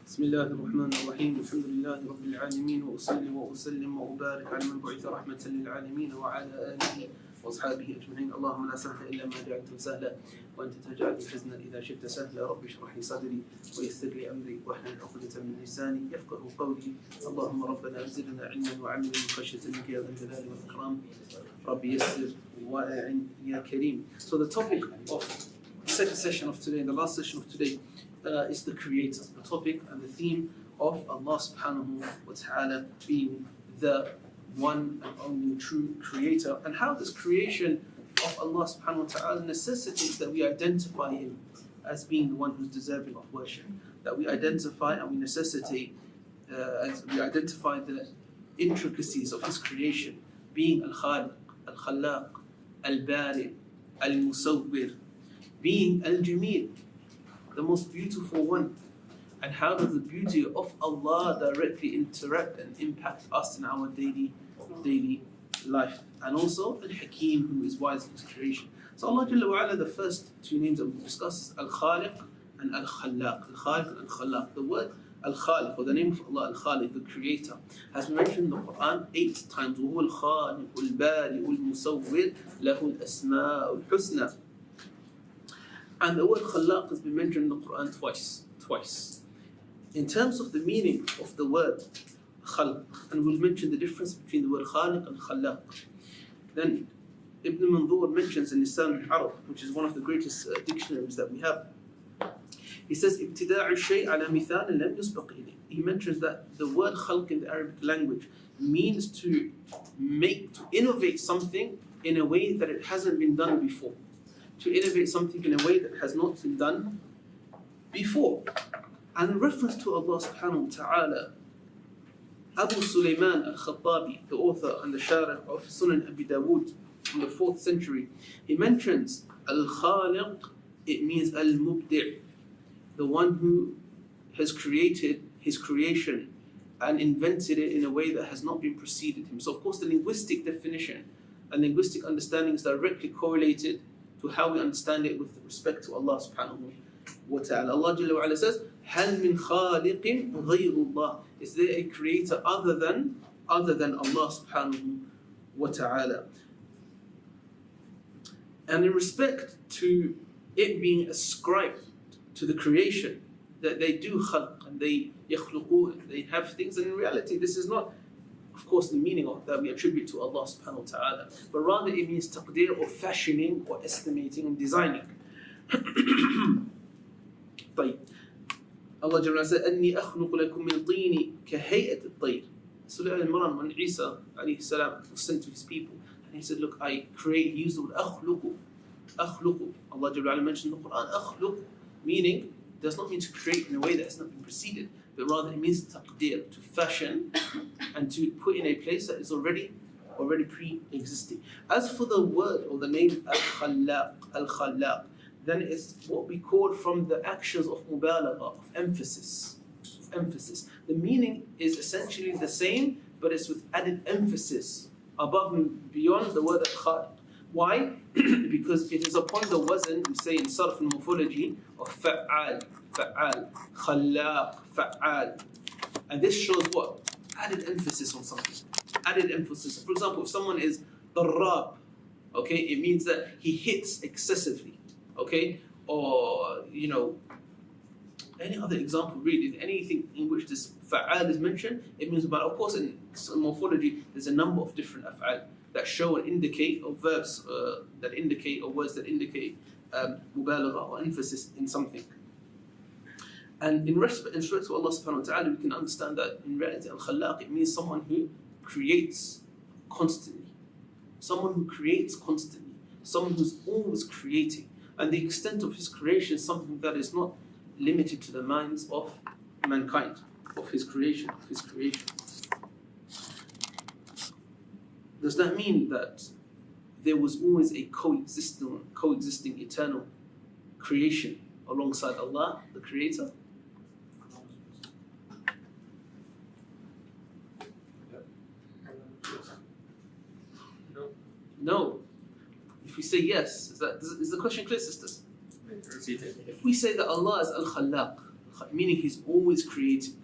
بسم الله الرحمن الرحيم الحمد لله رب العالمين وأصلي وأسلم وأبارك على من بعث رحمة للعالمين وعلى آله وأصحابه أجمعين. اللهم لا سهل إلا ما جعلته سهلا وأنت تجعل الحزن إذا شئت سهلا. رب اشرح لي صدري ويسر لي أمري واحلل عقدة من لساني يفقه قولي. اللهم ربنا زدنا علما وعملا من خشية منك يا ذا الجلال والإكرام. رب يسر وأعن يا كريم. So the topic of the second session of today, the last session of today, is the Creator. The topic and the theme of Allah subhanahu wa ta'ala being the one and only true Creator, and how this creation of Allah subhanahu wa ta'ala necessitates that we identify Him as being the one who's deserving of worship. That we identify and we necessitate, as we identify the intricacies of His creation, being Al-Khaliq, Al-Khallaq, Al-Bari, Al-Musawwir, being Al-Jameel, the most beautiful one. And how does the beauty of Allah directly interact and impact us in our daily life? And also Al-Hakim, who is wise in His creation. So Allah Jalla wa Ala, the first two names that we discuss is Al-Khaliq and Al-Khallaq. Al-Khaliq and Al-Khallaq. The word Al-Khaliq, or the name of Allah, Al-Khaliq, the Creator, has been mentioned in the Quran 8 times. وَهُوَ الْخَالِقُ الْبَارِئُ الْمُصَوِّرُ لَهُ الْأَسْمَاءُ الْحُسْنَى. And the word Khallaq has been mentioned in the Quran twice. In terms of the meaning of the word Khalq, and we'll mention the difference between the word Khaliq and Khallaq. Then Ibn Mandur mentions in Lisan al-Arab, which is one of the greatest dictionaries that we have. He says, ابتداع الشيء على مثال لم يسبق إليه. He mentions that the word Khalq in the Arabic language means to innovate something in a way that it hasn't been done before. To innovate something in a way that has not been done before. And in reference to Allah subhanahu wa ta'ala, Abu Sulaiman al-Khattabi, the author and the Sharih of Sunan Abi Dawood from the 4th century, he mentions Al-Khaliq, it means Al-Mubdi', the one who has created his creation and invented it in a way that has not been preceded him. So of course the linguistic definition and linguistic understanding is directly correlated to how we understand it with respect to Allah subhanahu wa ta'ala. Allah Jalla wa Ala says, هَلْ مِنْ خَالِقٍ غَيْرُ اللَّهِ. Is there a creator other than Allah subhanahu wa ta'ala? And in respect to it being ascribed to the creation, that they do khalq and they yakhluqun, they have things, and in reality this is not, of course, the meaning of that we attribute to Allah subhanahu wa ta'ala, but rather it means taqdeer, or fashioning, or estimating, and designing. طيب. Allah Jalla said, أَنِّي أَخْلُقُ لَكُم مِّن طِينِ كَهَيْئَةِ الطَّيْرِ. Surah Al-Imran, when Isa alayhi salam was sent to his people, and he said, look, I create, he used the word أَخْلُقُ. Allah Jalla mentioned in the Quran, أَخْلُقُ, meaning, does not mean to create in a way that has not been preceded, but rather it means taqdeer, to fashion and to put in a place that is already pre-existing. As for the word or the name Al-Khallaq, then it's what we call from the actions of mubalagha, of emphasis. The meaning is essentially the same, but it's with added emphasis above and beyond the word Al-Khaliq. Why? Because it is upon the wazn, we say in sarf and morphology, of fa'al, khallaq, fa'al. And this shows what? Added emphasis on something. Added emphasis. For example, if someone is darrab, okay, it means that he hits excessively, okay? Or, any other example really, anything in which this fa'al is mentioned, it means, but of course in morphology, there's a number of different af'al that show and indicate, or verbs that indicate, or words that indicate mubalagha, or emphasis in something. And in respect to Allah subhanahu wa ta'ala, we can understand that in reality, Al-Khallaq, it means someone who creates constantly. Someone who's always creating. And the extent of his creation is something that is not limited to the minds of mankind, of his creation. Does that mean that there was always a coexisting eternal creation alongside Allah, the Creator? No. If we say yes, is the question clear, sisters? If we say that Allah is Al-Khallaq, meaning He's always creating.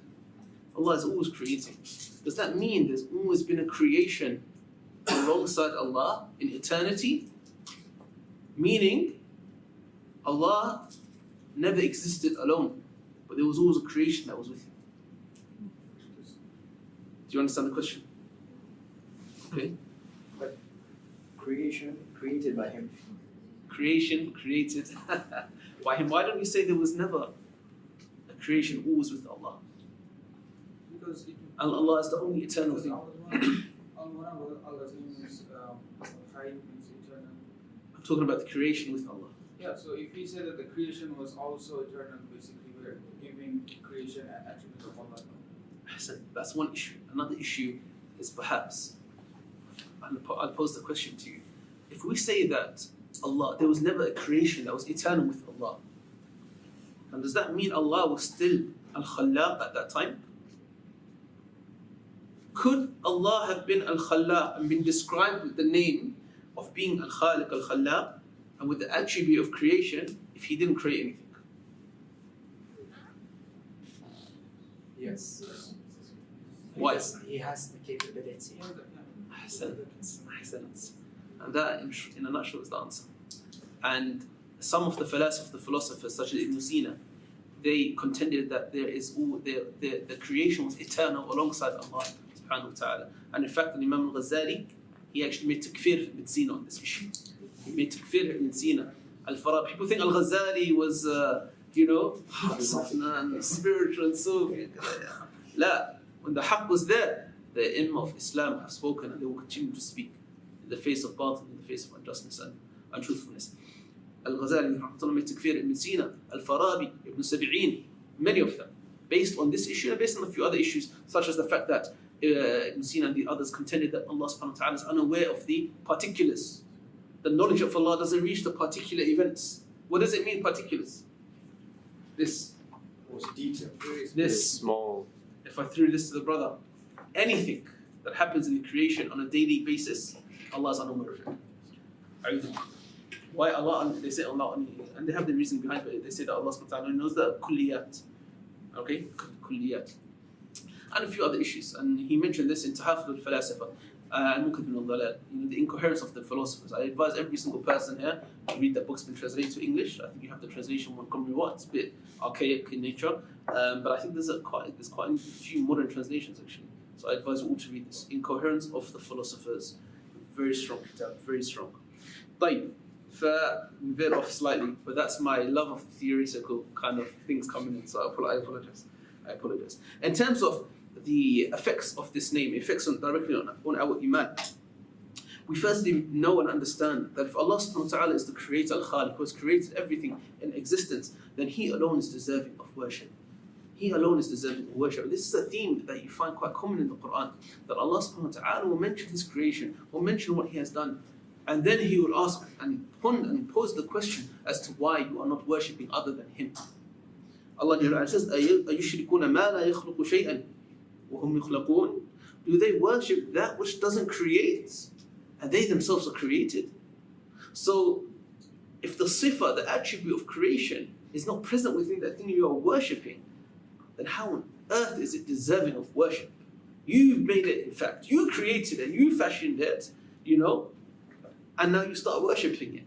Allah is always creating. Does that mean there's always been a creation alongside Allah in eternity? Meaning, Allah never existed alone, but there was always a creation that was with Him. Do you understand the question? Okay. But creation created by Him. Creation created by Him. Why don't we say there was never a creation always with Allah? Because Allah is the only eternal thing. Allah's name is Hayy, means eternal. I'm talking about the creation with Allah. Yeah, so if we say that the creation was also eternal, basically we're giving creation an attribute of Allah. That's one issue. Another issue is perhaps, I'll pose the question to you. If we say that Allah, there was never a creation that was eternal with Allah, and does that mean Allah was still Al-Khallaq at that time? Could Allah have been Al-Khallaq and been described with the name of being Al-Khaliq, Al-Khallaq, and with the attribute of creation if He didn't create anything? Yes. Why? Because He has the capability. Ahsan. And that, in a nutshell, is the answer. And some of the philosophers, such as Ibn Sina, they contended that the creation was eternal alongside Allah subhanahu wa ta'ala. And in fact, Imam al-Ghazali, he actually made takfir Ibn Sina on this issue. He made takfir Ibn Sina. Al-Farabi. People think al-Ghazali was, and spiritual and so. La, when the haqq was there, the Imam of Islam have spoken and they will continue to speak in the face of batil, in the face of injustice and untruthfulness. Al-Ghazali made takfir Ibn Sina, Al-Farabi, Ibn Sabi'in, many of them, based on this issue and based on a few other issues, such as the fact that Ibn Sina and the others contended that Allah subhanahu wa ta'ala is unaware of the particulars. The knowledge of Allah doesn't reach the particular events. What does it mean, particulars? This. Was detailed. This. Small. If I threw this to the brother, anything that happens in creation on a daily basis, Allah is unaware of it. Why Allah? They say Allah, and they have the reason behind it. They say that Allah subhanahu wa ta'ala knows the kulliyat. Okay? Kulliyat. And a few other issues. And he mentioned this in Tahafud al-Falasifa. The incoherence of the philosophers. I advise every single person here to read that book's been translated to English. I think you have the translation Montgomery Watt. It's a bit archaic in nature, but I think there's quite a few modern translations actually. So I advise you all to read this. Incoherence of the philosophers. Very strong kitab, very strong. طيب, we veered off slightly, but that's my love of theoretical kind of things coming in. So I apologize. In terms of the effects of this name, effects directly on our iman, we firstly know and understand that if Allah subhanahu wa ta'ala is the creator, al-Khaliq, who has created everything in existence, then He alone is deserving of worship. He alone is deserving of worship. This is a theme that you find quite common in the Quran, that Allah subhanahu wa ta'ala will mention His creation, will mention what He has done, and then He will ask and pose the question as to why you are not worshipping other than Him. Allah says, أَيُشْرِكُونَ مَا لَا يَخْلُقُ شَيْئًا وَهُمْ يُخْلَقُونَ. Do they worship that which doesn't create, and they themselves are created? So, if the sifa, the attribute of creation, is not present within that thing you are worshipping, then how on earth is it deserving of worship? You made it, in fact. You created it, you fashioned it, and now you start worshipping it.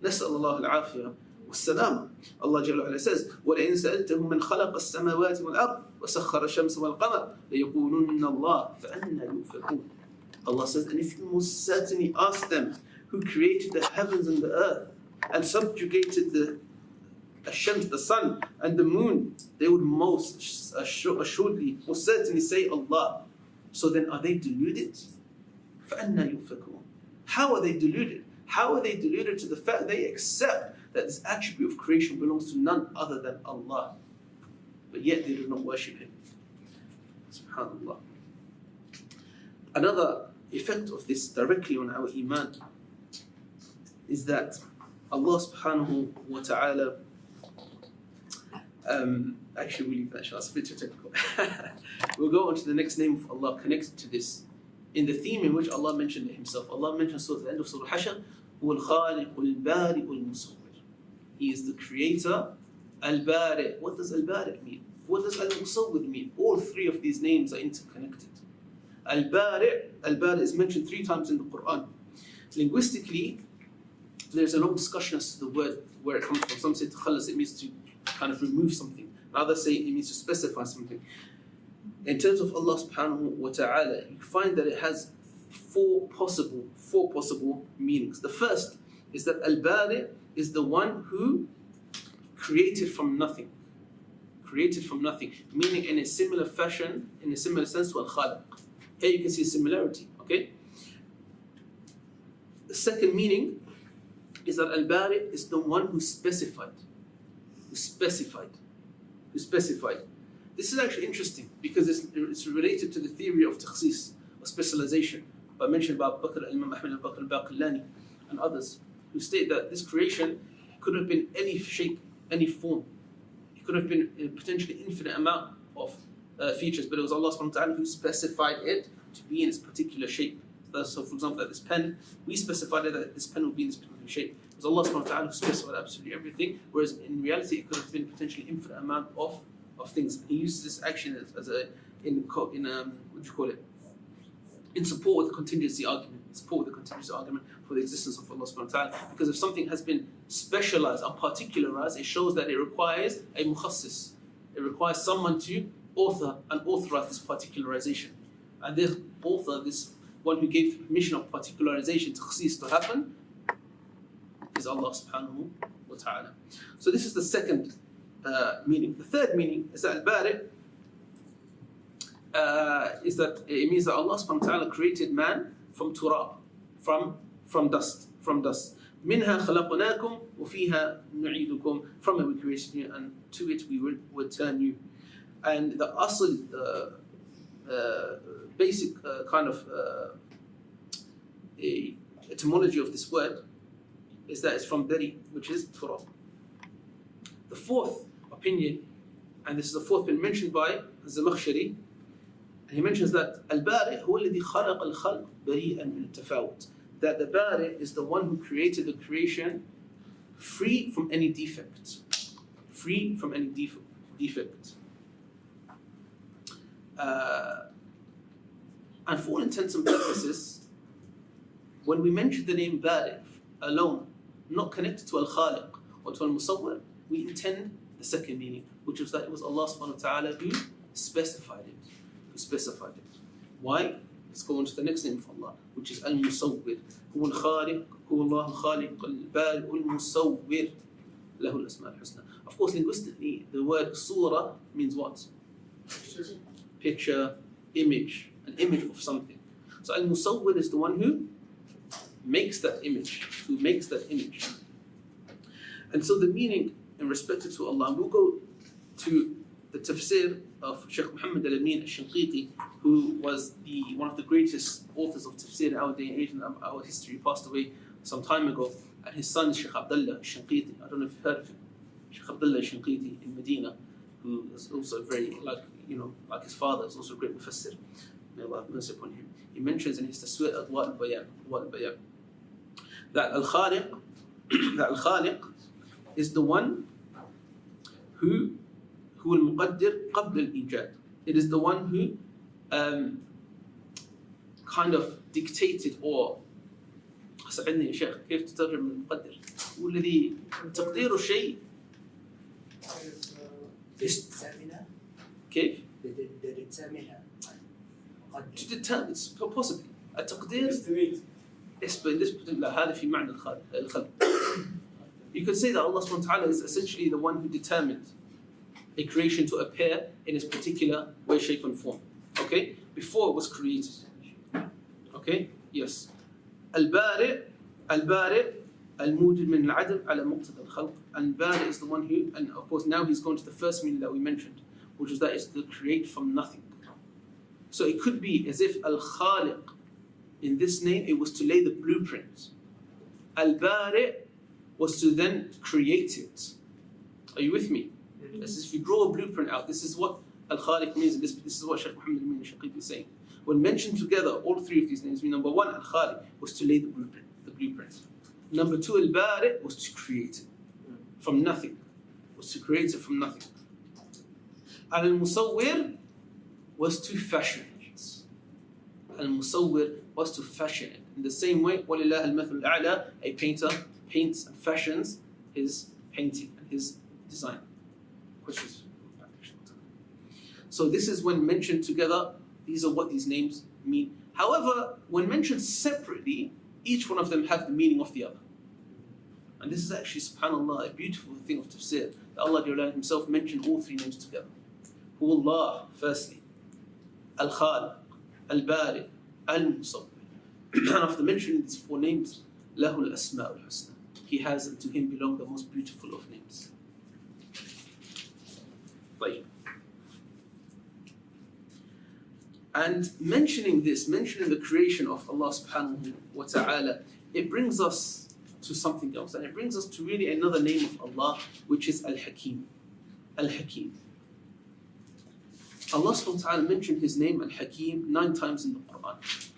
نسأل الله العافية والسلامة. Allah Jalla wa Ala says, وَلَئِنْ سَأَلْتَهُمْ مَنْ خَلَقَ السَّمَاوَاتِ وَالْأَرْضِ وَسَخَّرَ الشَّمْسَ وَالْقَمَرَ لَيَقُولُنَّ اللَّهُ فَأَنَّى يُؤْفَكُونَ. Allah says, and if you most certainly ask them who created the heavens and the earth and subjugated the Shams, the sun, and the moon, they would most assuredly, most certainly say Allah. So then are they deluded? فَأَنَّى يُؤْفَكُونَ. How are they deluded? How are they deluded to the fact they accept that this attribute of creation belongs to none other than Allah, but yet they do not worship Him? SubhanAllah. Another effect of this directly on our iman is that Allah subhanahu wa ta'ala, actually we'll leave that, it's a bit too technical. We'll go on to the next name of Allah connected to this, in the theme in which Allah mentioned it Himself. Allah mentioned at the end of Surah Hashr, هُوَ الْخَالِقُ الْبَارِئُ الْمُصَوِّرُ. He is the creator Al-Bari'. What does Al-Bari' mean? What does Al-Musawwir mean? All three of these names are interconnected. Al-Bari' is mentioned 3 times in the Quran. Linguistically, there's a long discussion as to the word, where it comes from. Some say takhallas, it means to kind of remove something. Others say it means to specify something. In terms of Allah subhanahu wa ta'ala, you find that it has four possible meanings. The first is that Al-Bari' is the one who created from nothing. Created from nothing, meaning in a similar fashion, in a similar sense to Al-Khaliq. Here you can see a similarity, okay? The second meaning is that Al-Bari' is the one who specified. This is actually interesting because it's related to the theory of takhsis, or specialization, mentioned by Imam Ahmad al-Bakr al-Baqillani and others, who state that this creation could have been any shape, any form. It could have been a potentially infinite amount of features, but it was Allah subhanahu wa ta'ala who specified it to be in its particular shape. So for example, that this pen, we specified that this pen would be in this particular shape. It was Allah subhanahu wa ta'ala who specified absolutely everything, whereas in reality it could have been potentially infinite amount of things. He uses this action in support with the contingency argument. For the existence of Allah subhanahu wa ta'ala. Because if something has been specialized or particularized, it shows that it requires a mukhassis. It requires someone to author and authorize this particularization. And this author, this one who gave permission of particularization to takhsis to happen, is Allah subhanahu wa ta'ala. So this is the second meaning. The third meaning is that Al-Bari' is that it means that Allah subhanahu wa ta'ala created man from turab, from dust. Minha khalaqnakum wa fiha nu'idukum. From it we created you, and to it we will return you. And the asl, basic kind of etymology of this word is that it's from bari, which is turab. The fourth opinion, and this is the fourth been mentioned by Zamakhshari, and he mentions that Al-Bari' huwa alladhi khalaqa al-khalq bari'an min al-tafawut. That the Bari' is the one who created the creation free from any defect. Free from any defect. And for all intents and purposes, when we mention the name Bari' alone, not connected to Al-Khaliq or to Al-Musawwir, we intend the second meaning, which was that it was Allah subhanahu wa ta'ala who specified it. Why? Let's go on to the next name of Allah, which is Al-Musawwir. Huwa al-Khaliq, huwa Allah al-Khaliq, al-Bari' al-Musawwir, lahu al-asma' al-husna. Of course, linguistically, the word surah means what? Picture, image, an image of something. So Al-Musawwir is the one who makes that image, And so the meaning in respect to Allah, we'll go to the tafsir of Sheikh Muhammad al-Amin al-Shinqiti, who was one of the greatest authors of tafsir in our day and age and our history. He passed away some time ago, and his son Sheikh Abdullah al-Shinqiti, I don't know if you've heard of him, Sheikh Abdullah al-Shinqiti in Medina, who is also very, like his father, is also a great mufassir. May Allah have mercy upon him. He mentions in his Taswir Adwa al-Bayan, that Al-Khaliq is the one who al-Muqaddir qabl al-Ijad. It is the one who kind of dictated or ساعدني يا شيخ كيف تترجم المقدر؟ هو الذي تقدير الشيء كيف؟ To determine, it's possible. التقدير هذا في معنى الخلق. You could say that Allah subhanahu wa ta'ala is essentially the one who determined a creation to appear in its particular way, shape and form. Okay? Before it was created. Okay? Yes. Al-Bari' al-Mujid min al-'adam ala muqtada al-khalq. Al-Bari' is the one who, and of course now he's going to the first meaning that we mentioned, which is that it's to create from nothing. So it could be as if Al-Khaliq, in this name, it was to lay the blueprint. Al-Bari' was to then create it. Are you with me? As if you draw a blueprint out, this is what Al-Khaliq means, and this is what Shaykh Muhammad al-Amin al-Shinqiti is saying. When mentioned together, all three of these names mean, number one, Al-Khaliq was to lay the blueprint. Number two, Al-Bari' was to create it from nothing. was to create it from nothing. Al-Musawwir was to fashion it. Al-Musawwir was to fashion it. In the same way, وَلِلَّهِ الْمَثُلُ الْأَعْلَى, a painter paints and fashions his painting and his design. Questions? So this is when mentioned together, these are what these names mean. However, when mentioned separately, each one of them have the meaning of the other. And this is actually, subhanAllah, a beautiful thing of tafsir, that Allah himself mentioned all three names together. Hu Allah, firstly. Al-Khaliq, Al-Bari, Al-Musawwir. And after mentioning these four names, Lahu al-Asma'u al-Husna. He has, and to him belong the most beautiful of names. Right. And mentioning this, mentioning the creation of Allah subhanahu wa ta'ala, it brings us to something else. And it brings us to really another name of Allah, which is Al-Hakim. Al-Hakim. Allah subhanahu wa ta'ala mentioned his name Al-Hakim 9 times in the Quran.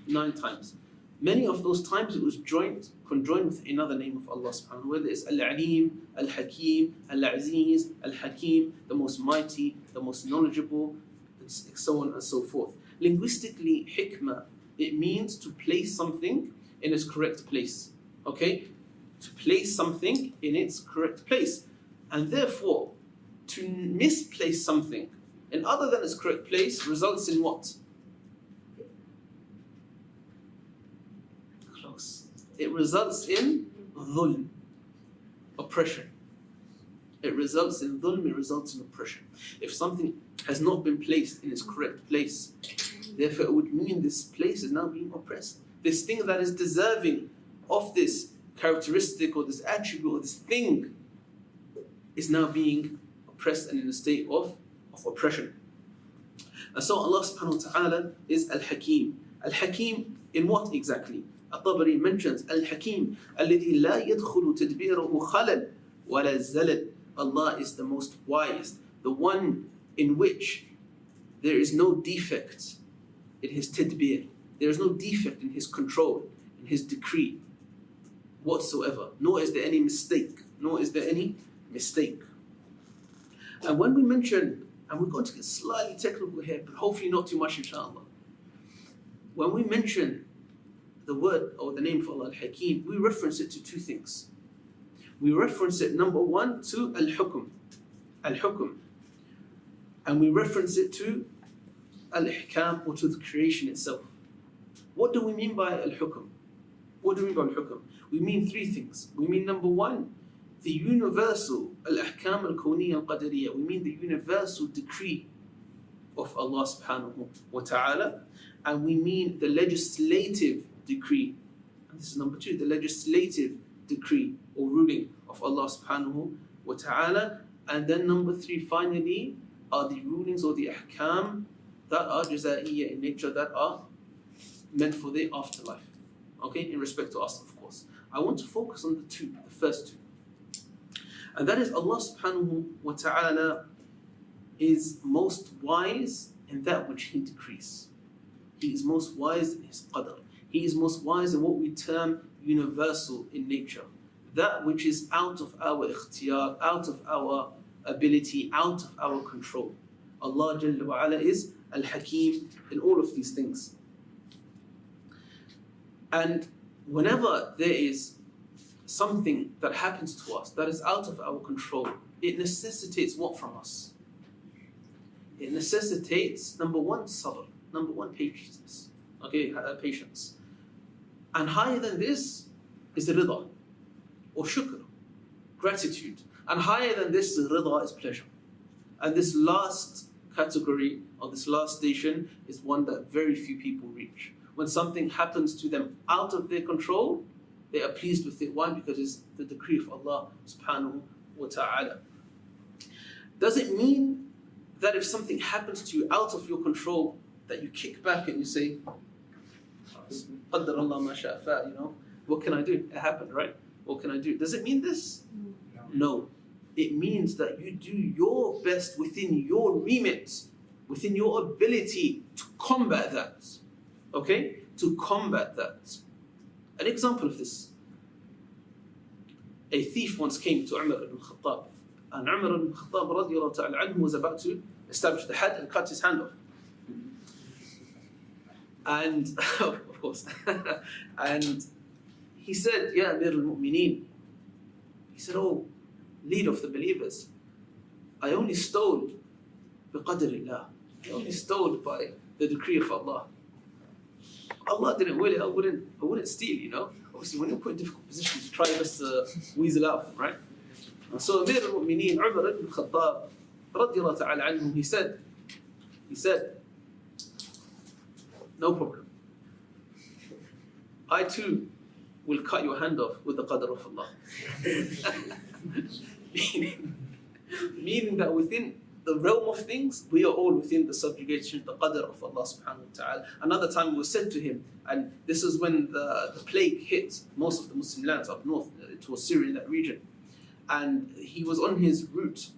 9 times. Many of those times it was conjoined with another name of Allah subhanahu wa ta'ala, whether it's Al-Alim, Al-Hakim, Al-Aziz, Al-Hakim, the most mighty, the most knowledgeable, and so on and so forth. Linguistically, hikmah, it means to place something in its correct place. Okay? To place something in its correct place. And therefore, to misplace something in other than its correct place results in what? Close. It results in dhulm, oppression. It results in dhulm, it results in oppression. If something has not been placed in its correct place, therefore it would mean this place is now being oppressed. This thing that is deserving of this characteristic or this attribute or this thing is now being oppressed and in a state of oppression. And so Allah subhanahu wa ta'ala is Al-Hakim. Al-Hakim in what exactly? At-Tabari mentions Al-Hakim الذي لا يدخل تدبيره خلل ولا زلل. Allah is the most wise, the one in which there is no defect in his tadbir. There is no defect in his control, in his decree whatsoever. Nor is there any mistake. And when we mention, and we're going to get slightly technical here, but hopefully not too much, inshallah. When we mention the word or the name for Allah, Al-Hakim, we reference it to two things. We reference it, number one, to Al-Hukm. Al-Hukm. And we reference it to Al-Ihkam, or to the creation itself. What do we mean by Al-Hukm? What do we mean by Al-Hukm? We mean three things. We mean, number one, the universal Al-Ahkam Al-Kawniyya Al-Qadariyya. We mean the universal decree of Allah subhanahu wa ta'ala. And we mean the legislative decree. And this is number two, the legislative decree or ruling of Allah subhanahu wa ta'ala. And then number three, finally, are the rulings or the ahkam that are jaza'iyya in nature, that are meant for the afterlife. Okay, in respect to us, of course. I want to focus on the first two. And that is Allah subhanahu wa ta'ala is most wise in that which He decrees. He is most wise in His qadr. He is most wise in what we term universal in nature. That which is out of our ikhtiyar, out of our ability, out of our control. Allah Jalla wa Ala is Al-Hakim in all of these things. And whenever there is something that happens to us that is out of our control, it necessitates what from us? It necessitates, number one, sabr, number one, patience. Okay, patience. And higher than this is the rida, or shukr, gratitude. And higher than this is rida, is pleasure. And this last category, or this last station, is one that very few people reach. When something happens to them out of their control, they are pleased with it. Why? Because it's the decree of Allah subhanahu wa ta'ala. Does it mean that if something happens to you out of your control, that you kick back and you say, Qaddar Allah ma sha'a fa'al, you know, what can I do? It happened, right? What can I do? Does it mean this? No. It means that you do your best within your remit, within your ability to combat that. Okay? To combat that. An example of this. A thief once came to Umar ibn Khattab And Umar ibn Khattab radiallahu ta'ala anhu was about to establish the had and cut his hand off. And, of course, and he said, Ya Amir al-Mu'mineen, he said, oh, leader of the believers, I only stole biqadrillah. I only stole by the decree of Allah. Allah didn't will it, I wouldn't steal, you know. Obviously, when you're put in difficult positions, you try your best to weasel out, right? And so Amir al-Mu'mineen, Umar ibn Khattab, radiallahu ta'ala anhu, he said, no problem. I too will cut your hand off with the qadr of Allah. Meaning that within the realm of things, we are all within the subjugation, the qadr of Allah subhanahu wa ta'ala. Another time it was said to him, and this is when the plague hit most of the Muslim lands up north, towards Syria in that region. And he was on his route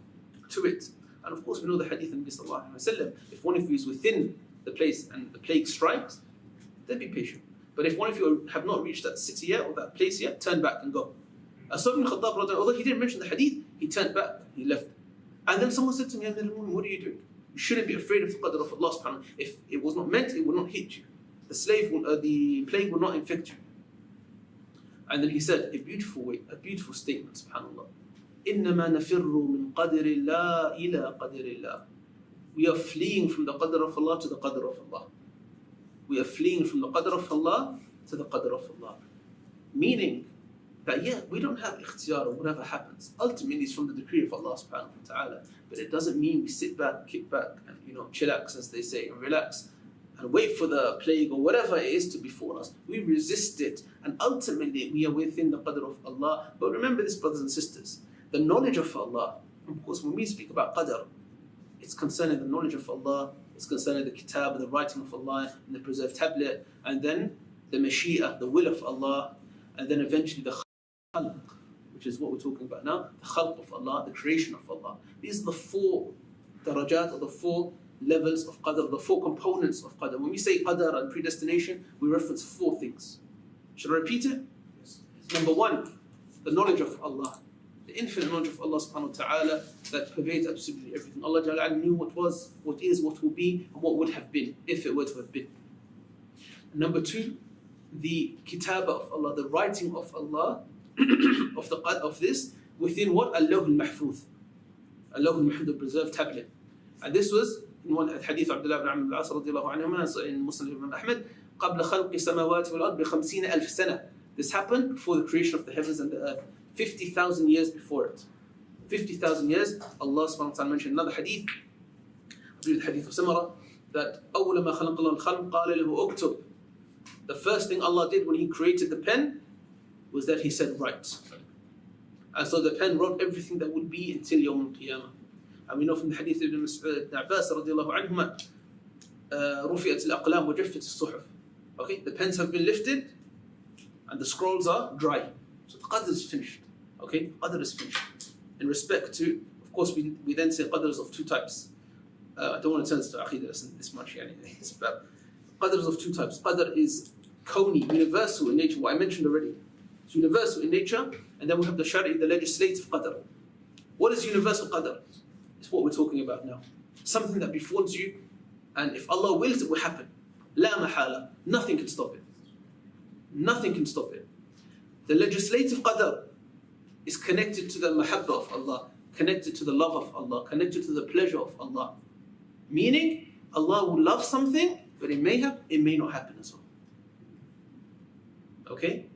to it. And of course we know the hadith of Nabi sallallahu alayhi wa sallam, if one of you is within the place and the plague strikes, then be patient. But if one of you have not reached that city yet or that place yet, turn back and go. So Ibn Khattab, although he didn't mention the hadith, he turned back, he left. And then someone said to me, Amir al-Mu'minin, what are you doing? You shouldn't be afraid of the qadr of Allah subhanahu wa ta'ala. If it was not meant, it will not hit you. The plague will not infect you. And then he said a beautiful statement, subhanAllah. إِنَّمَا نَفِرُّ مِنْ قَدْرِ اللَّهِ إِلَىٰ قَدْرِ اللَّهِ. We are fleeing from the qadr of Allah to the qadr of Allah. We are fleeing from the qadr of Allah to the qadr of Allah. Meaning that, yeah, we don't have ikhtiyar or whatever happens. Ultimately, it's from the decree of Allah subhanahu wa ta'ala. But it doesn't mean we sit back, kick back, and chillax, as they say, and relax, and wait for the plague or whatever it is to befall us. We resist it, and ultimately we are within the qadr of Allah. But remember this, brothers and sisters, the knowledge of Allah, of course, when we speak about qadr, it's concerning the knowledge of Allah, it's concerning the kitab, the writing of Allah, and the preserved tablet, and then the mashi'ah, the will of Allah, and then eventually the khalq, which is what we're talking about now, the khalq of Allah, the creation of Allah. These are the four darajat, or the four levels of qadr, the four components of qadr. When we say qadr and predestination, we reference four things. Should I repeat it? Yes. Number one, the knowledge of Allah, the infinite knowledge of Allah subhanahu wa ta'ala that pervades absolutely everything. Allah Jalla knew what was, what is, what will be, and what would have been if it were to have been. And number two, the kitabah of Allah, the writing of Allah, of this within what? Allah al-Mahfuz. Allah al-Mahfuz, the preserved tablet. And this was in one hadith of Abdullah ibn Amr al-As radiallahu anhuma in Muslim ibn Ahmad, قبل خلق السماوات والأرض ب50,000 سنة. This happened before the creation of the heavens and the earth, 50,000 years before it. 50,000 years, Allah subhanahu wa ta'ala mentioned another hadith, I believe the hadith of Samara, that أول ما خلق الله الخلق قال له اكتب. The first thing Allah did when He created the pen was that He said, write. And so the pen wrote everything that would be until Yawm al-Qiyamah. And we know from the hadith of Ibn Abbas radiallahu anhuma, رفعت الأقلام وجفت الصحف. Okay, the pens have been lifted and the scrolls are dry. So the qadr is finished. Okay, qadr is finished. In respect to, of course, we then say qadr is of two types. I don't want to turn this to aqidah lesson this much. But qadr is of two types. Qadr is kawni, universal in nature, what I mentioned already. It's universal in nature, and then we have the shari, the legislative qadr. What is universal qadr? It's what we're talking about now. Something that befalls you, and if Allah wills, it will happen. La mahala. Nothing can stop it. Nothing can stop it. The legislative qadr is connected to the mahabbah of Allah, connected to the love of Allah, connected to the pleasure of Allah. Meaning, Allah will love something, but it may not happen as well. Okay?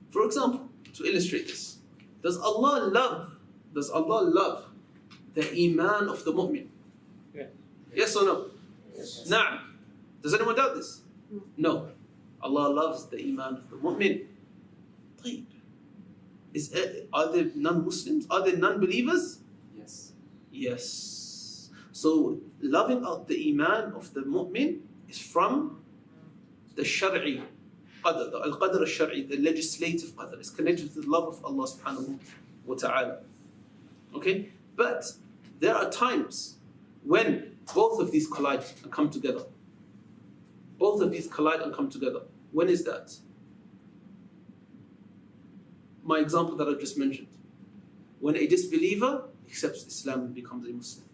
For example, to illustrate this, does Allah love the iman of the mu'min? Yeah. Yes or no? Yes. Na'am. Does anyone doubt this? No. Allah loves the iman of the mu'min. طيب. Are there non-Muslims? Are there non-believers? Yes. Yes. So loving out the iman of the mu'min is from the shari qadr, the al-qadr al-shari, the legislative qadr. It's connected to the love of Allah subhanahu wa ta'ala. Okay? But there are times when both of these collide and come together. Both of these collide and come together. When is that? My example that I just mentioned. when a disbeliever accepts Islam and becomes a Muslim.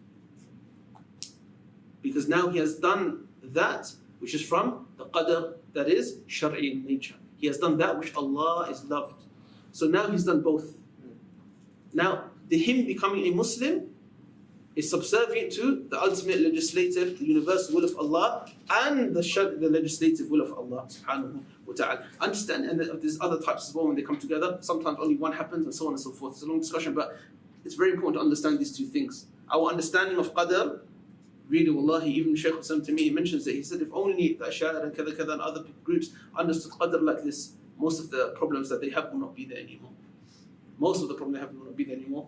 Because now he has done that which is from the qadr that is shari in nature. He has done that which Allah is loved. So now he's done both. Now, him becoming a Muslim is subservient to the ultimate legislative, the universal will of Allah, and the legislative will of Allah subhanahu wa ta'ala. Understand, and there's other types as well when they come together. Sometimes only one happens and so on and so forth. It's a long discussion, but it's very important to understand these two things. Our understanding of qadr, really, wallahi, even Shaykh Hussain to me, he mentions it. He said, if only the Ash'ar and kada and other groups understood qadr like this, most of the problems that they have will not be there anymore. Most of the problems they have will not be there anymore.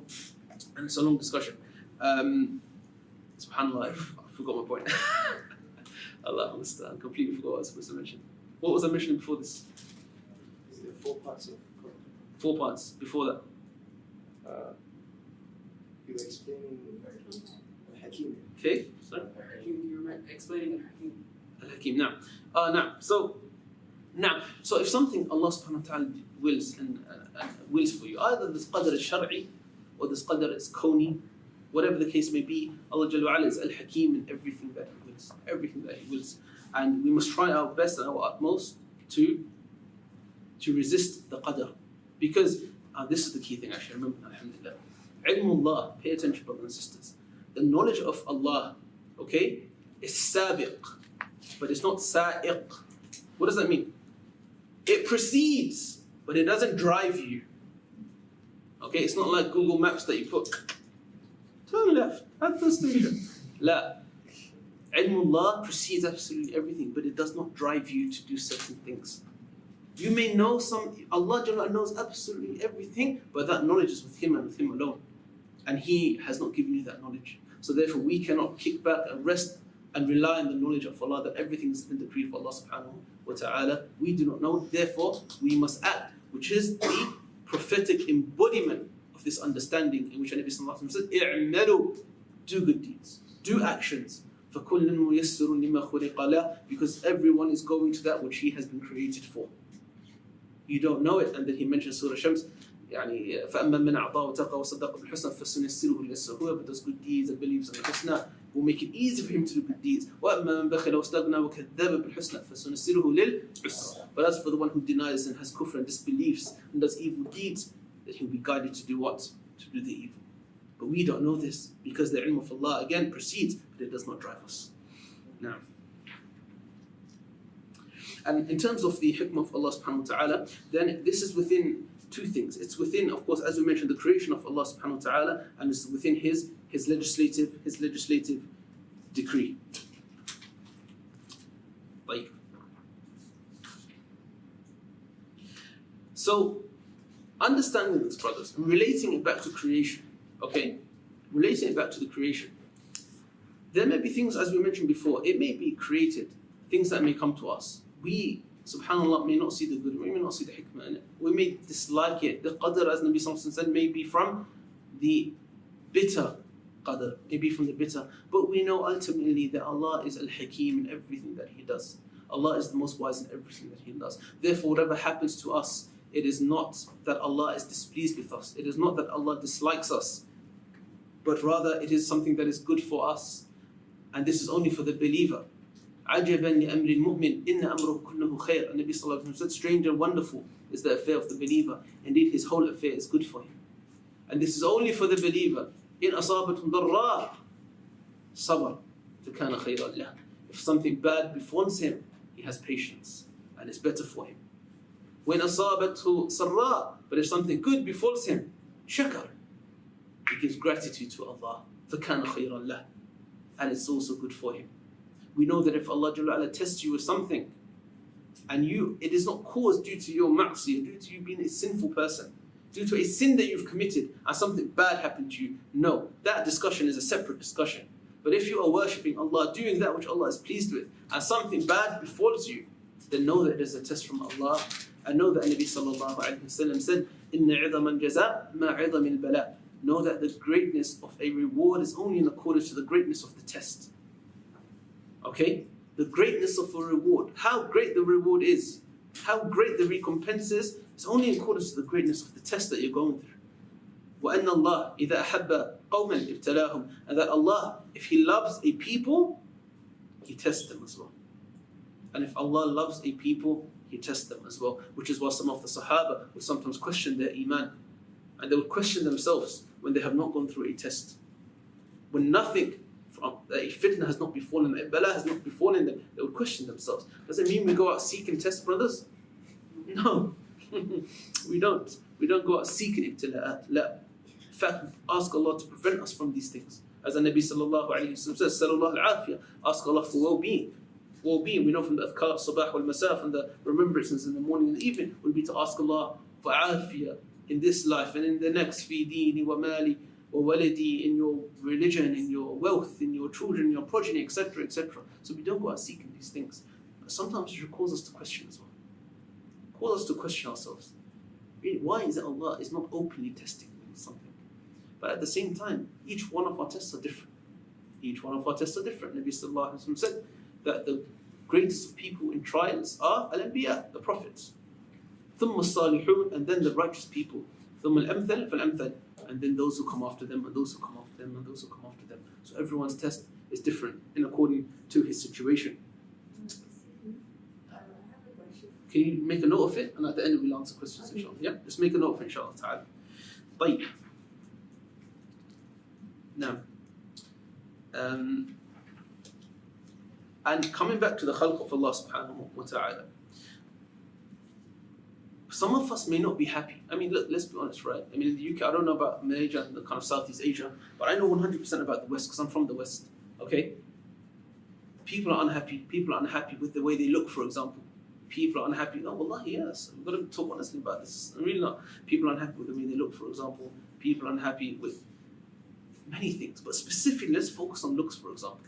And it's a long discussion. Subhanallah, I forgot my point. Allah understand. Completely forgot what I was supposed to mention. What was I mentioning before this? Is there 4 parts of Quran? 4 parts before that. You were explaining Hakim. Okay, sorry. You were explaining Al-Hakim. Now. So if something Allah subhanahu wa ta'ala wills and wills for you, either this qadr is shar'i or this qadr is kawni, whatever the case may be, Allah Jalla wa'ala is Al-Hakim in everything that He wills. Everything that He wills. And we must try our best and our utmost to resist the qadr. Because this is the key thing actually, remember, alhamdulillah. Ilmullah, pay attention brothers and sisters. The knowledge of Allah, okay, is sabiq, but it's not sa'iq. What does that mean? It precedes, but it doesn't drive you. Okay, it's not like Google Maps that you put, turn left at the station. La. Ilmullah precedes absolutely everything, but it does not drive you to do certain things. You may know Allah Jalla knows absolutely everything, but that knowledge is with Him and with Him alone. And He has not given you that knowledge. So therefore we cannot kick back and rest and rely on the knowledge of Allah that everything is in the decree of Allah subhanahu wa ta'ala. We do not know, therefore we must act, which is the prophetic embodiment of this understanding in which Nabi sallallahu alayhi wa sallam said, "I'malu," do good deeds, do actions. فَكُلٌّ مُيَسِّرٌ لِمَا خُلِقَ لَهُ, because everyone is going to that which he has been created for. You don't know it, and then he mentions Surah Shams, يعني فأما من أعطى واتقى وصدق بالحسنى فسنيسره لليسرى. Whoever does good deeds and believes in the husna, will make it easy for him to do good deeds. وأما من بخل واستغنى وكذب بالحسنى فسنيسره للعسرى. But as for the one who denies and has kufr and disbeliefs and does evil deeds, that he'll be guided to do what? To do the evil. But we don't know this because the ilm of Allah again precedes, but it does not drive us. Now, and in terms of the hikmah of Allah subhanahu wa ta'ala, then this is within 2 things. It's within, of course, as we mentioned, the creation of Allah subhanahu wa ta'ala, and it's within His legislative decree. Like, so, understanding this, brothers, and relating it back to creation, okay? Relating it back to the creation. There may be things, as we mentioned before, it may be created, things that may come to us. We, subhanAllah, may not see the good, we may not see the hikmah in it. We may dislike it. The qadr, as Nabi Sallallahu Alaihi Wasallam said, may be from the bitter qadr, may be from the bitter. But we know ultimately that Allah is Al-Hakim in everything that He does. Allah is the most wise in everything that He does. Therefore, whatever happens to us, it is not that Allah is displeased with us. It is not that Allah dislikes us. But rather, it is something that is good for us. And this is only for the believer. عَجَبًا لِأَمْرِ الْمُؤْمِنِ إِنَّ أَمْرُهُ كُلُّهُ خَيْرٌ. And Nabi Sallallahu Alaihi Wasallam said, strange and wonderful is the affair of the believer. Indeed, his whole affair is good for him. And this is only for the believer. إِنْ أَصَابَتْهُمْ ضَرَّاءٌ صَبَرٌ فَكَانَ خَيْرًا لَهُ. If something bad befalls him, he has patience, and it's better for him. وَإِنْ أَصَابَتْهُ سَرَّاءٌ. But if something good befalls him, شَكَرٌ. He gives gratitude to Allah. فَكَانَ خَيْرًا لَهُ. And it's also good for him. We know that if Allah Jalla wa'ala tests you with something, and it is not caused due to your ma'siyah, due to you being a sinful person, due to a sin that you've committed, and something bad happened to you, no, that discussion is a separate discussion. But if you are worshipping Allah, doing that which Allah is pleased with, and something bad befalls you, then know that it is a test from Allah, and know that Nabi Sallallahu Alaihi Wasallam said, إِنَّ عِظَمَ الْجَزَاءِ مَا عِظَمِ الْبَلَاءِ. Know that the greatness of a reward is only in accordance to the greatness of the test. Okay? The greatness of a reward, how great the reward is, how great the recompense is only in accordance to the greatness of the test that you're going through. وَأَنَّ اللَّهَ إِذَا أَحَبَّ قَوْمًا ابْتَلَاهُمْ, and that Allah, if He loves a people, He tests them as well. And if Allah loves a people, He tests them as well. Which is why some of the Sahaba would sometimes question their Iman. And they would question themselves when they have not gone through a test. When nothing from a fitna has not befallen them, a bala has not befallen them, they would question themselves. Does it mean we go out seeking tests, brothers? No. We don't. We don't go out seeking ibtila'at. La. In fact, ask Allah to prevent us from these things. As the Nabi sallallahu alayhi wa sallam says, Sallallahu al-afiyah, ask Allah for well-being. Well-being, we know from the adhkar, sabah wal-masaf, and the remembrances in the morning and the evening, would be to ask Allah for afiyah in this life and in the next, fi dini wa mali wa waladi, in your religion, in your wealth, in your children, in your progeny, etc., etc. So we don't go out seeking these things. But sometimes it should cause us to question as well. Cause us to question ourselves. Really, why is it Allah is not openly testing something? But at the same time, each one of our tests are different. Each one of our tests are different. Nabi sallallahu alaihi wasallam said that the greatest of people in trials are al-anbiya, the prophets. ثُمَّ الصَّالِحُونَ, and then the righteous people. ثُمَّ الْأَمْثَلِ فَالْأَمْثَلِ, and then those who come after them, and those who come after them, and those who come after them. So everyone's test is different in according to his situation. I have a question. Can you make a note of it? And at the end we'll answer questions, inshallah. Yeah? Just make a note of it, inshallah ta'ala. طيب. Now, and coming back to the khalq of Allah subhanahu wa ta'ala, some of us may not be happy. I mean, look, let's be honest, right? I mean, in the UK, I don't know about Malaysia and the kind of Southeast Asia, but I know 100% about the West because I'm from the West, okay? People are unhappy. People are unhappy with the way they look, for example. People are unhappy. Oh, wallahi, yes. We've got to talk honestly about this. I'm really not. People are unhappy with the way they look, for example. People are unhappy with many things, but specifically, let's focus on looks, for example.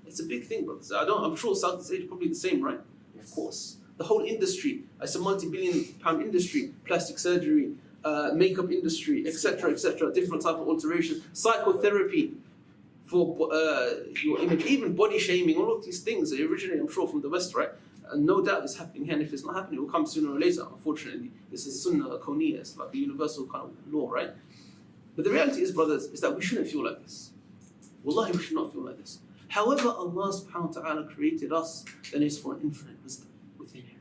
It's a big thing, brothers. I'm sure Southeast Asia is probably the same, right? Of course. The whole industry, it's a multi-billion-pound industry, plastic surgery, makeup industry, etc., different type of alteration, psychotherapy for your image, even body shaming, all of these things are originally, I'm sure, from the West, right? And no doubt it's happening here, and if it's not happening, it will come sooner or later, unfortunately. This is sunnah, kawniyah, it's like a universal kind of law, right? But the reality is, brothers, is that we shouldn't feel like this. Wallahi, we should not feel like this. However, Allah subhanahu wa ta'ala created us, then it's for an infinite wisdom within Him.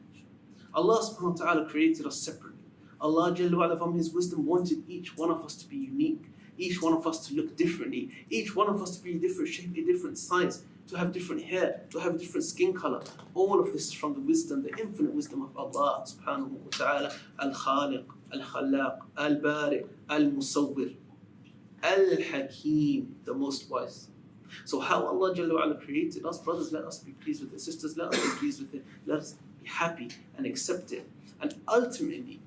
Allah subhanahu wa ta'ala created us separately. Allah Jalla wa ala, from His wisdom, wanted each one of us to be unique, each one of us to look differently, each one of us to be a different shape, a different size, to have different hair, to have a different skin color. All of this is from the wisdom, the infinite wisdom of Allah subhanahu wa ta'ala, Al-Khaliq, Al-Khallaq, Al-Bari, Al-Musawwir, Al-Hakim, the most wise. So how Allah Jalla wa ala created us, brothers, let us be pleased with it. Sisters, let us be pleased with it. Let us be happy and accept it. And ultimately,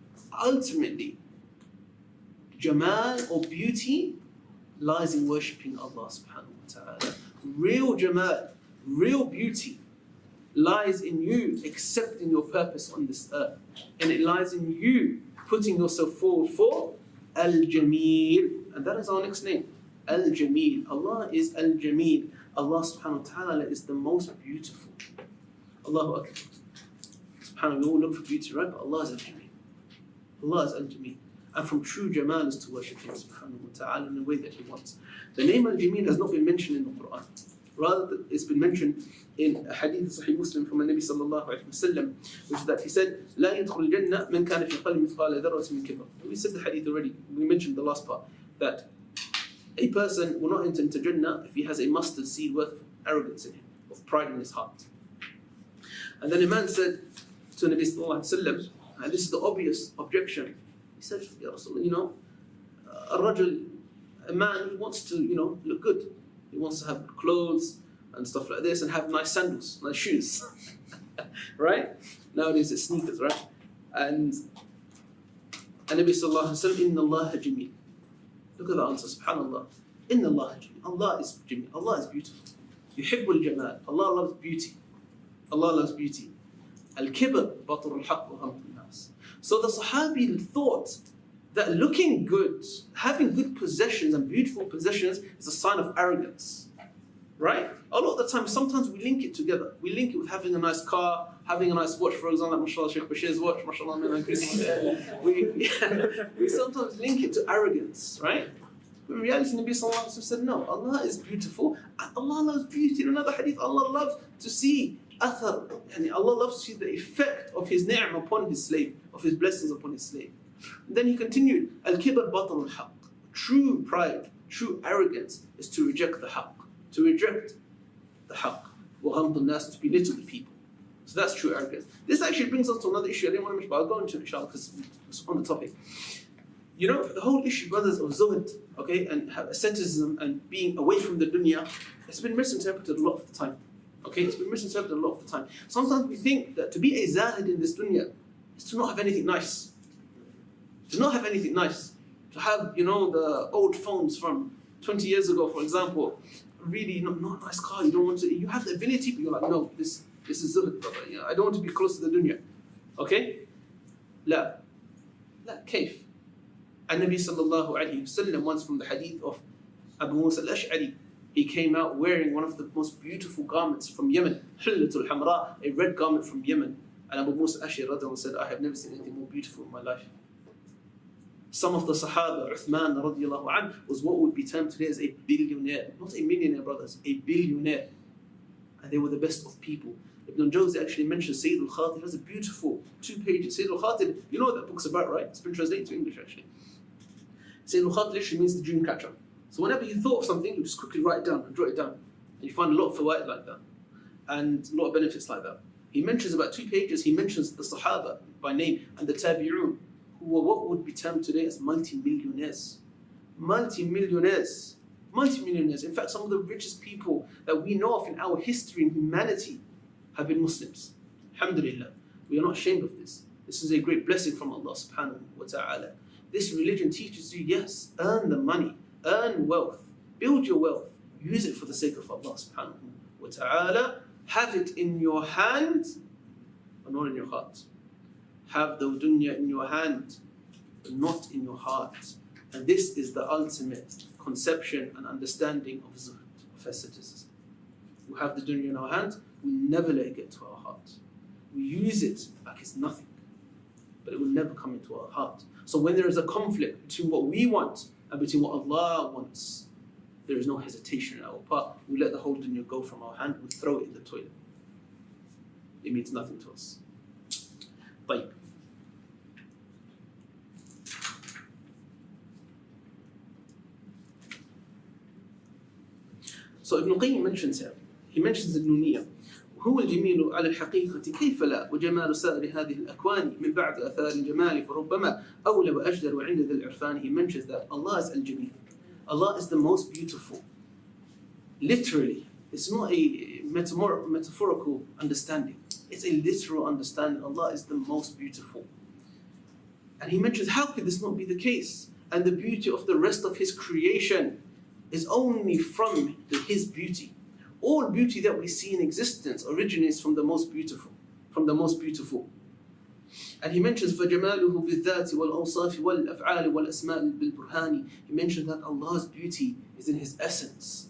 Jamal or beauty lies in worshipping Allah subhanahu wa ta'ala. Real Jamal, real beauty lies in you accepting your purpose on this earth. And it lies in you putting yourself forward for Al-Jameel. And that is our next name. Al-Jameel. Allah is Al-Jameel. Allah subhanahu wa ta'ala is the most beautiful. Allahu Akbar. SubhanAllah, we all look for beauty, right? But Allah is Al-Jameel. Allah is Al-Jameel. And from true Jamal is to worship Him subhanahu wa ta'ala in the way that He wants. The name Al-Jameel has not been mentioned in the Quran. Rather, it's been mentioned in a hadith of Sahih Muslim from the Nabi sallallahu alayhi wa sallam, which is that he said, لا يدخل الجنة من كان في قلبه مثقال ذرة من كبر. We said the hadith already. We mentioned the last part, that a person will not enter into Jannah if he has a mustard seed worth of arrogance in him, of pride in his heart. And then a man said to Nabi sallallahu alayhi wa sallam, and this is the obvious objection, he said, Ya Rasulullah, a man who wants to, look good. He wants to have clothes and stuff like this and have nice sandals, nice shoes. Right? Nowadays it's sneakers, right? And Nabi sallallahu alayhi wa sallam, Inna Allah jameel. Look at the answer, subhanallah. Inna Allah jameel. Allah is jameel. Allah is beautiful. Yuhibbul jamal. Allah loves beauty. Allah loves beauty. Al-kibr, batur al-haq wa ghamtu nas. So the Sahabi thought that looking good, having good possessions and beautiful possessions is a sign of arrogance. right? A lot of the time, sometimes we link it together. We link it with having a nice car, having a nice watch, for example, like mashallah, Sheikh Bashir's watch, mashallah, we sometimes link it to arrogance, right? But in reality, Nabi Sallallahu Alaihi Wasallam said, no, Allah is beautiful, and Allah loves beauty. In another hadith, Allah loves to see athar, and Allah loves to see the effect of His ni'am upon His slave, of His blessings upon His slave. And then He continued, al-kibar batal al-haq. True pride, true arrogance is to reject the haqq, to reject the haqq, وَغَمْضُ النَّاسِ, to belittle the people. So that's true arrogance. This actually brings us to another issue I didn't want to mention, but I'll go into it inshallah because it's on the topic. You know, the whole issue, brothers, of zuhd, okay, and asceticism and being away from the dunya, it's been misinterpreted a lot of the time. Okay, it's been misinterpreted a lot of the time. Sometimes we think that to be a zahid in this dunya is to not have anything nice. To not have anything nice. To have, you know, the old phones from 20 years ago, for example, really not a nice car, you don't want to, you have the ability, but you're like, no, this is zuhd, brother. You know, I don't want to be close to the dunya. Okay? La, كيف? An-Nabi sallallahu alayhi wasallam, once from the hadith of Abu Musa al-Ash'ari, he came out wearing one of the most beautiful garments from Yemen, Hullatul Hamra, a red garment from Yemen. And Abu Musa al-Ash'ari said, I have never seen anything more beautiful in my life. Some of the Sahaba, Uthman radiallahu anh, was what would be termed today as a billionaire. Not a millionaire, brothers, a billionaire. And they were the best of people. Ibn al-Jawzi actually mentions Sayyid al-Khatib has a beautiful 2 pages. Sayyid al-Khatib, you know what that book's about, right? It's been translated to English actually. Sayyid al-Khatib literally means the dream catcher. So whenever you thought of something, you just quickly write it down and draw it down. And you find a lot of fawaid like that. And a lot of benefits like that. He mentions about 2 pages, he mentions the Sahaba by name and the Tabi'un, who were what would be termed today as multi-millionaires. Multi-millionaires. Multi-millionaires. In fact, some of the richest people that we know of in our history and humanity have been Muslims. Alhamdulillah. We are not ashamed of this. This is a great blessing from Allah subhanahu wa ta'ala. This religion teaches you, yes, earn the money, earn wealth, build your wealth, use it for the sake of Allah subhanahu wa ta'ala. Have it in your hand, but not in your heart. Have the dunya in your hand, but not in your heart. And this is the ultimate conception and understanding of zuhd, of asceticism. We have the dunya in our hand, we never let it get to our heart. We use it like it's nothing, but it will never come into our heart. So when there is a conflict between what we want and between what Allah wants, there is no hesitation on our part. We let the whole dunya go from our hand, we throw it in the toilet. It means nothing to us. طيب. So Ibn Qayyim mentions here, he mentions النونية. هو الجميل على الحقيقة كيف لا وجمال سائر هذه الأكوان من بعد أثار الجمال فربما أولى وأجدر وعند ذي العرفان. He mentions that Allah is al-Jamil. Allah is the most beautiful. Literally, it's not a metaphorical understanding. It's a literal understanding. Allah is the most beautiful. And he mentions, how could this not be the case? And the beauty of the rest of His creation is only from His beauty. All beauty that we see in existence originates from the most beautiful. From the most beautiful. And he mentions فَجَمَالُهُ بِالذَّاتِ وَالْأَوْصَافِ وَالْأَفْعَالِ وَالْأَسْمَاءِ بِالْبُرْهَانِ. He mentions that Allah's beauty is in His essence.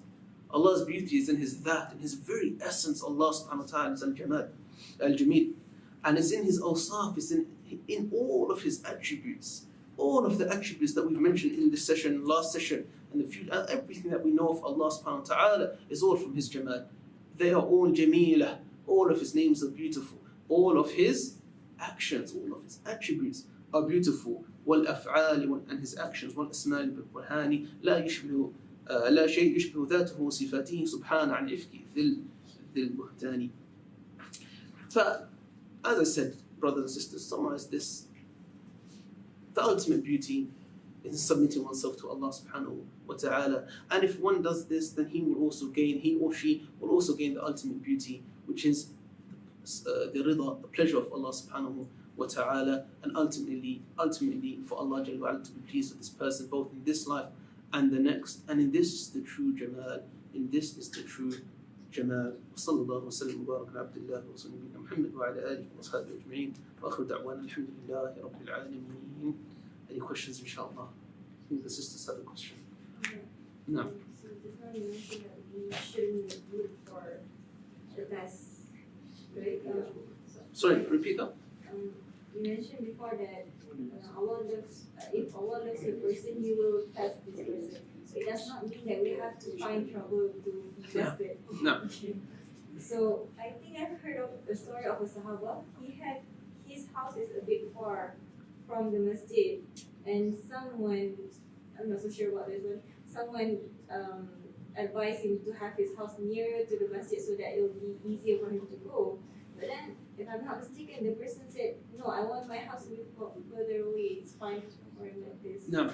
Allah's beauty is in His dhat, in His very essence. Allah subhanahu wa ta'ala is al-Jamal, al-Jamil. And it's in His awsaf, it's in all of His attributes. All of the attributes that we've mentioned in this session, last session, and the future, everything that we know of Allah subhanahu wa ta'ala is all from His Jamal. They are all Jamila. All of His names are beautiful. All of His actions, all of His attributes are beautiful. وَالْأَفْعَالِ and His actions, وَالْأَسْمَاءِ بِالْبُرْهَانِ لا شيء يشبه ذاته وصفاته سبحانه عن إفك ذي البهتان. As I said, brothers and sisters, summarize this. The ultimate beauty is submitting oneself to Allah subhanahu wa ta'ala. And if one does this, then he or she will also gain the ultimate beauty, which is the rida, the pleasure of Allah subhanahu wa ta'ala, and ultimately for Allah Jalla wa Ala to be pleased with this person both in this life and the next. And in this is the true Jamal. In this is the true Jamal. وصلى الله وسلم وبارك على عبد الله ورسوله نبينا محمد وعلى آله وصحبه أجمعين وآخر دعوانا الحمد لله رب العالمين. Any questions, inshallah? I think the sisters have a question. No. So you mentioned that we shouldn't root for the best, right? Sorry, repeat that. You mentioned before that Allah looks, if Allah looks at a person, He will test this person. So it does not mean that we have to find trouble to be tested. No. Okay. So I think I've heard of the story of a Sahaba. His house is a bit far from the masjid, and someone, I'm not so sure about this one, someone advised him to have his house nearer to the masjid so that it will be easier for him to go. But then, if I'm not mistaken, the person said, no, I want my house to be further away. It's fine for him like this. No.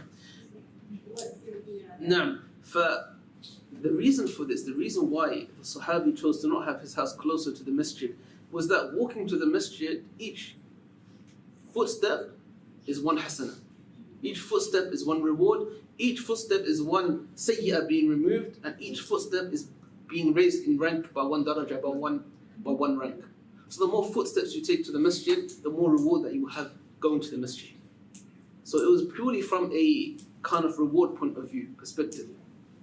What's your opinion on that? No. The reason for this, the reason why the Sahabi chose to not have his house closer to the masjid was that walking to the masjid, each footstep is one hasanah. Each footstep is one reward. Each footstep is one sayyah being removed, and each footstep is being raised in rank by one daraja, by one rank. So the more footsteps you take to the masjid, the more reward that you will have going to the masjid. So it was purely from a kind of reward point of view perspective,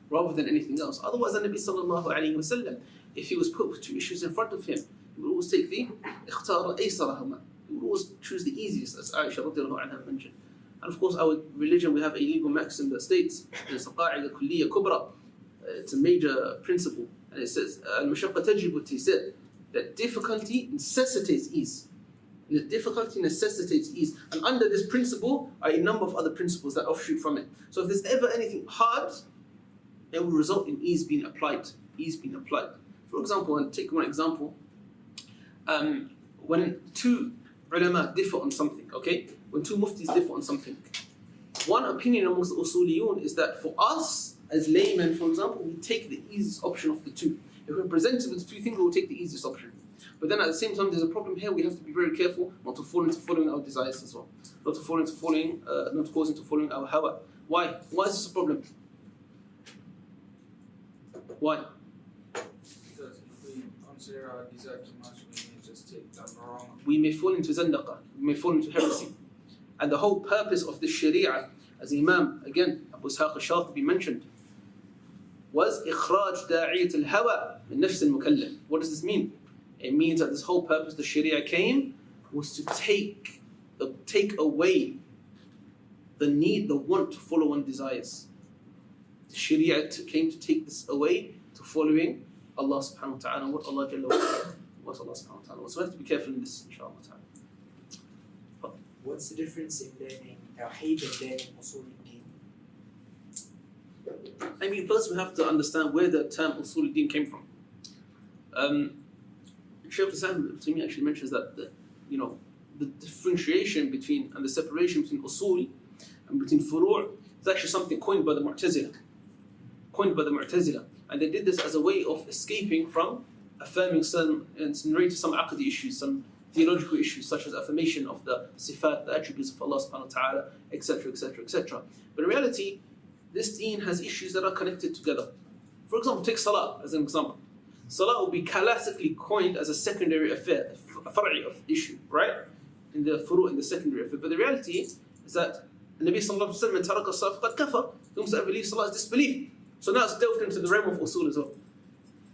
rather than anything else. Otherwise, the Nabi sallallahu alayhi wa sallam, if he was put with two issues in front of him, he would always take the اختار أيسرهما. He would always choose the easiest, as Aisha radiallahu anha mentioned. And of course, our religion, we have a legal maxim that states, it's a قاعدة كلية كبرى, it's a major principle, and it says, المشقة تجلب التيسير, that difficulty necessitates ease. The difficulty necessitates ease. And under this principle are a number of other principles that offshoot from it. So if there's ever anything hard, it will result in ease being applied. Ease being applied. For example, and take one example, when two ulama differ on something, okay? When two muftis differ on something, one opinion amongst the usuliyun is that for us, as laymen, for example, we take the easiest option of the two. If we're presented with two things, we'll take the easiest option. But then at the same time, there's a problem here. We have to be very careful not to fall into following our desires as well. Not to fall into following, not to cause into following our hawa. Why? Why is this a problem? Why? Because if we consider our desire too much, we may just take them wrong. We may fall into zandaqa. We may fall into heresy. And the whole purpose of the sharia, as Imam, again, Abu Ishaq al-Shatibi mentioned, was إخراج داعية الهوى من نفس المكلف. What does this mean? It means that this whole purpose the Sharia came was to take away the need, the want to follow one's desires. The Sharia came to take this away to following Allah subhanahu wa ta'ala, what Allah Jalla wa ala, what Allah subhanahu wa ta'ala. So we have to be careful in this, inshallah ta'ala. What's the difference in learning Tawheed and learning Usul al-Din? I mean, first we have to understand where the term Usul al-Din came from. Shaykh al-Islam actually mentions that the differentiation between and the separation between usul and between furu' is actually something coined by the Mu'tazila. And they did this as a way of escaping from affirming some and narrating some aqdi issues, some theological issues such as affirmation of the sifat, the attributes of Allah subhanahu wa ta'ala, etc., etc., etc. But in reality, this deen has issues that are connected together. For example, take salah as an example. Salah will be classically coined as a secondary affair, a far'i of issue, right? In the furu', in the secondary affair. But the reality is that the Nabi sallallahu alayhi wa sallam, taraka salah faqad kafar. Those that believe salah is disbelief. So now it's delved into the realm of usul as well.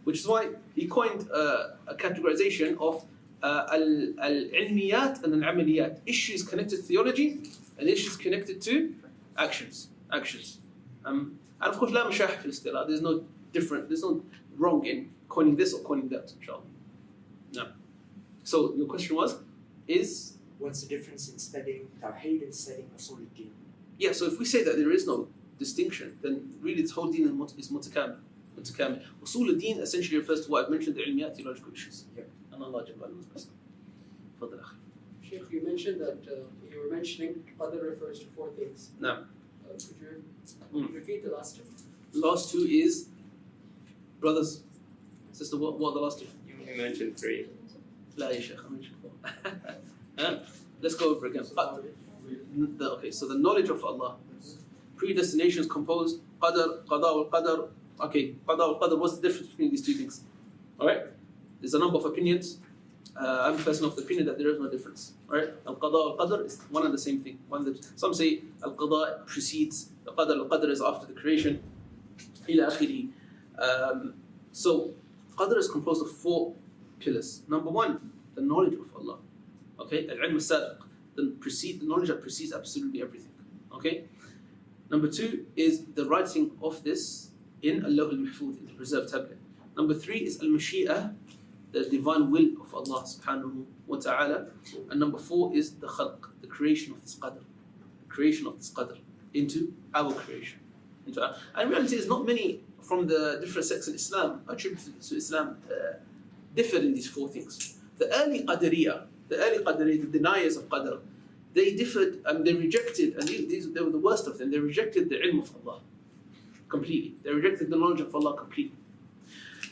Which is why he coined a categorization of al-ilmiyat and al-amaliyat. Issues connected to theology and issues connected to actions. And of course, la mashah fil istilah. There's no wrong in coining this or coining that, inshallah. No. So your question is? What's the difference in studying Tawheed and studying Usul al-Din? Yeah, so if we say that there is no distinction, then really this whole deen is mutakamil. Usul al-Din essentially refers to what I've mentioned, the ilmiyat, theological issues. Yeah. And Allah Jalla knows best. Fadal akhi. Sheikh, you mentioned that you were mentioning other refers to four things. No. Could you repeat the last two? Last two is brothers. Sister, what are the last two? You mentioned three. La ya Shaykh, I mentioned four. Let's go over again. Okay, so the knowledge of Allah. Predestination is composed. Qadar, qada wal qadar. Okay, qada wal qadar. What's the difference between these two things? Alright? There's a number of opinions. I'm a person of the opinion that there is no difference. Alright? Al-qada wal-qadar is one and the same thing. Some say al-qada precedes, the qadar is after the creation. Ila akhiri. So Qadr is composed of 4 pillars. Number 1, the knowledge of Allah. Okay, al-ilm al-sabiq, the knowledge that precedes absolutely everything. Okay. Number 2 is the writing of this in al-lawh al-mahfuz, in the preserved tablet. Number 3 is al-mashi'ah, the divine will of Allah subhanahu wa ta'ala. And number 4 is the khalq, the creation of this qadr. The creation of this qadr into our creation. And in reality, there's not many from the different sects in Islam attributed to Islam differ in these 4 things. The early Qadariyah, the deniers of Qadr, they differed and they rejected, and they were the worst of them, they rejected the ilm of Allah completely. They rejected the knowledge of Allah completely.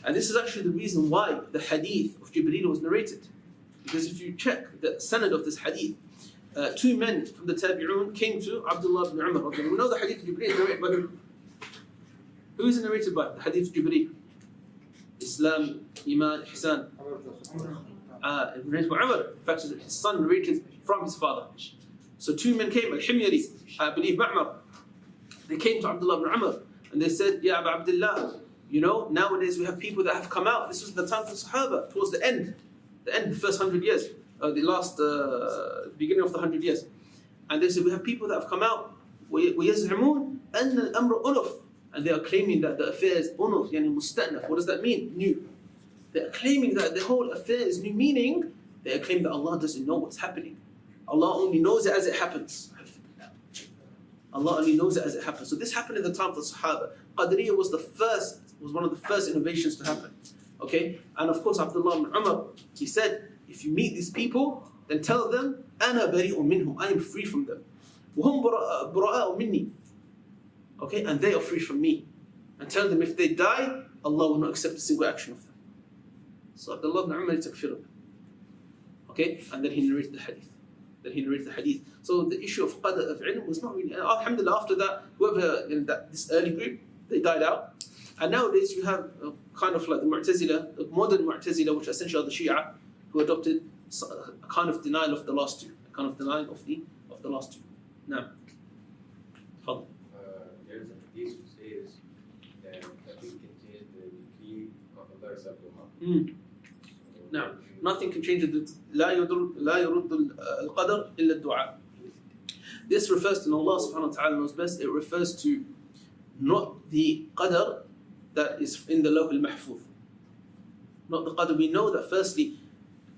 And this is actually the reason why the hadith of Jibreel was narrated. Because if you check the sanad of this hadith, 2 men from the Tabi'un came to Abdullah ibn Umar. We know the hadith of Jibreel is narrated by who? Who is it narrated by? The hadith of Jibreel. Islam, Iman, Ihsan. Narrated by Umar. In fact, his son narrated from his father. So 2 men came, Al-Himyari, I believe Ma'mar. They came to Abdullah ibn Umar and they said, Ya Abu Abdullah, you know, nowadays we have people that have come out. This was the time of the Sahaba, towards the end, the first 100 years, the beginning of the 100 years. And they said, we have people that have come out, وَيَزْعِمُونَ أَنَّ الْأَمْرُ أُنُفْ, and they are claiming that the affair is unuf, yani mustanaf. What does that mean? New. They are claiming that the whole affair is new, meaning they are claiming that Allah doesn't know what's happening. Allah only knows it as it happens. Allah only knows it as it happens. So this happened in the time of the Sahaba. Qadariyah was one of the first innovations to happen. Okay? And of course, Abdullah ibn Umar, he said, if you meet these people, then tell them, أَنَا بَرِيءٌ مِّنْهُمْ, I am free from them. وَهُمْ بُرَآءُ مِنِّي. Okay? And they are free from me. And tell them if they die, Allah will not accept a single action of them. So Abdullah ibn Umar takfirun. Okay? And then he narrated the hadith. So the issue of qadr of ilm was not really. Alhamdulillah, after that, whoever in this early group, they died out. And nowadays you have kind of like the Mu'tazila, the modern Mu'tazila, which essentially are the Shia, who adopted a kind of denial of the last 2, a kind of denial of the last 2. Now, Fadl. There's a hadith which says that nothing can change the decree of Allah subhanahu. Now, nothing can change it. لا يرد القدر إلا الدعاء. This refers to, and Allah subhanahu wa ta'ala knows best, it refers to not the qadr that is in the lawh al-mahfuz. Not the qadr. We know that firstly,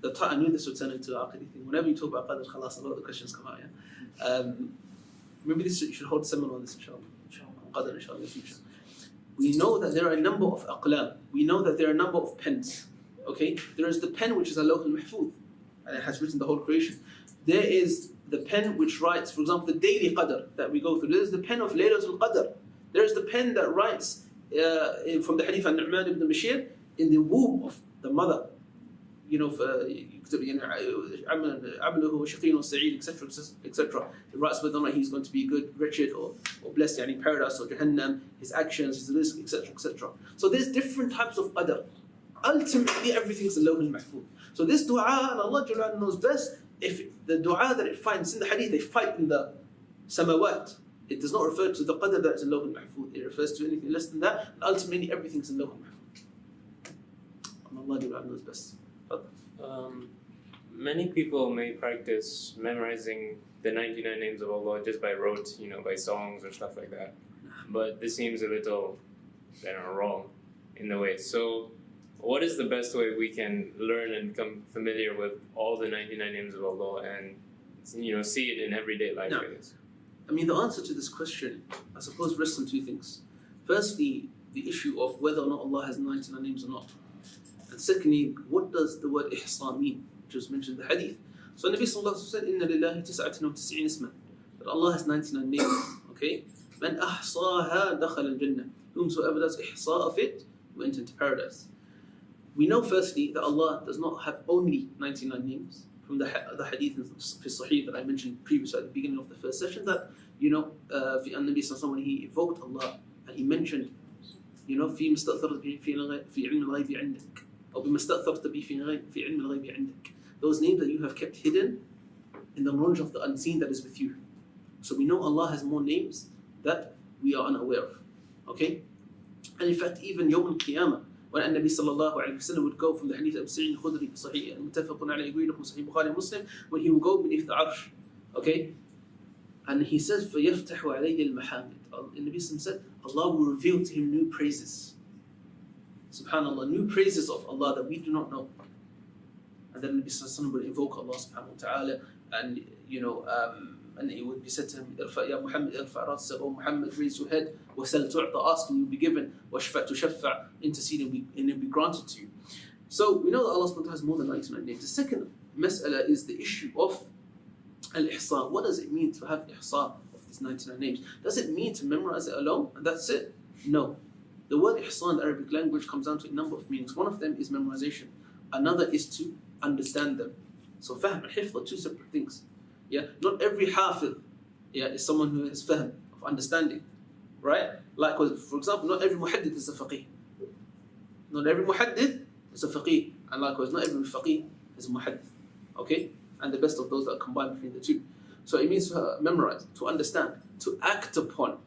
I knew this would turn into an aqidi thing. Whenever you talk about qadr, khalas, a lot of the questions come out. Yeah? Maybe you should hold a seminar on this, inshallah. Qadr, inshallah, in the future. We know that there are a number of aqlam. We know that there are a number of pens. Okay? There is the pen which is a lawh al-mahfuz, and it has written the whole creation. There is the pen which writes, for example, the daily qadr that we go through. There is the pen of Laylatul Qadr. There is the pen that writes from the hadith of Nu'man ibn Bashir in the womb of the mother. You know, etc. It writes whether or not he's going to be good, wretched, or blessed, paradise or Jahannam, his actions, his rizq, etc. So there's different types of qadr. Ultimately, everything's in lawh al-mahfuz. So this dua, and Allah Jalla knows best, if the dua that it finds in the hadith, they fight in the samawat. It does not refer to the qadr that is in lawh al-mahfuz. It refers to anything less than that. And ultimately, everything's in lawh al-mahfuz. And Allah Jalla knows best. Many people may practice memorizing the 99 names of Allah just by rote, by songs or stuff like that. But this seems a little, wrong in a way. So, what is the best way we can learn and become familiar with all the 99 names of Allah and, see it in everyday life? No. I guess. The answer to this question, I suppose, rests on 2 things. Firstly, the issue of whether or not Allah has 99 names or not. And secondly, what does the word ihsan mean, which was mentioned in the hadith. So Nabi sallallahu alaihi wasallam said, Inna lillahi tis'atan wa tis'in isman. That Allah has 99 names. Okay? Man ahsaha dakhala al-jannah. Whomsoever does ihsa of it, will enter into paradise. We know firstly that Allah does not have only 99 names. From the hadith in Sahih that I mentioned previously at the beginning of the first session, that, Nabi sallallahu alaihi wasallam, when he evoked Allah, and he mentioned, في مستأثرت به في علم الغيب عندك. Those names that you have kept hidden in the knowledge of the unseen that is with you. So we know Allah has more names that we are unaware of. Okay? And in fact, even Yawm al-Qiyamah, when Nabi sallallahu alayhi wa sallam would go from the hadith of Sa'id al-Khudri, Sahih, al-Muttafaqun alayhi, agreed upon Sahih Bukhari and Muslim, when he would go beneath the arsh, okay? And he says, فَيَفْتَحُ عَلَيْهِ الْمَحَامِدِ. And Nabi said, Allah will reveal to him new praises. Subhanallah, new praises of Allah that we do not know. And then Nabi would invoke Allah subhanahu wa ta'ala, and and it would be said to him, "Irfa ya Muhammad, irfa ra'sak, O Muhammad, raise your head, wasal tu'ta, ask and you will be given, washfa tushaffa, intercede and it will be granted to you." So we know that Allah subhanahu wa ta'ala has more than 99 names. The second mas'ala is the issue of al-ihsa. What does it mean to have ihsa of these 99 names? Does it mean to memorize it alone and that's it? No. The word ihsa in the Arabic language comes down to a number of meanings. One of them is memorization. Another is to understand them. So fahm and hifz are two separate things. Yeah, not every hafiz is someone who has fahm, of understanding, right? Likewise, for example, not every muhaddith is a faqih. Not every muhaddith is a faqih, and likewise, not every faqih is a muhaddith. Okay, and the best of those that are combined between the two. So it means to memorize, to understand, to act upon.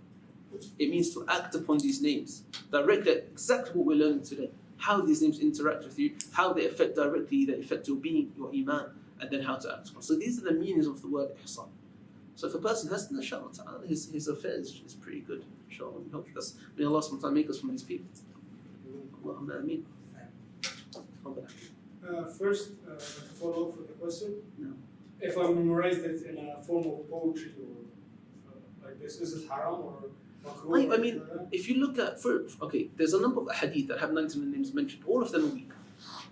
It means to act upon these names directly. Exactly what we're learning today. How these names interact with you, how they affect directly, they affect your being, your iman, and then how to act upon. So these are the meanings of the word ihsan. So if a person has to, inshallah, his affairs is pretty good. Inshallah, we hope that's, may Allah subhanahu wa ta'ala make us from these people. Allahumma ameen. First, to follow up with the question, No. if I memorized it in a form of poetry or like this, is it haram or makruh? I mean, if you look at, there's a number of hadith that have 99 names mentioned. All of them are weak.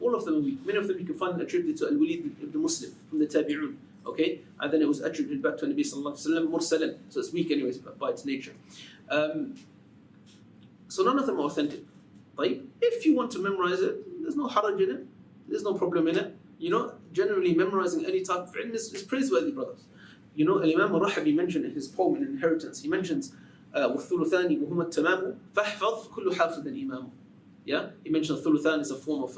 All of them are weak. Many of them you can find attributed to Al-Walid ibn Muslim from the Tabi'un. Okay? And then it was attributed back to Nabi sallallahu alayhi wa sallam, mursalan. So it's weak anyways by its nature. So none of them are authentic. Right? If you want to memorize it, there's no haraj in it. There's no problem in it. Generally memorizing any type of ilm is praiseworthy, brothers. Al-Imam al-Rahabi mentioned in his poem in Inheritance, he mentions وَالثُّلُثَانِ وَهُمَا التَّمَامُ فَاحْفَظْ كُلُّ حَافِظٍ إِمَامُ. Yeah? He mentioned الثُّلُثَانِ is a form of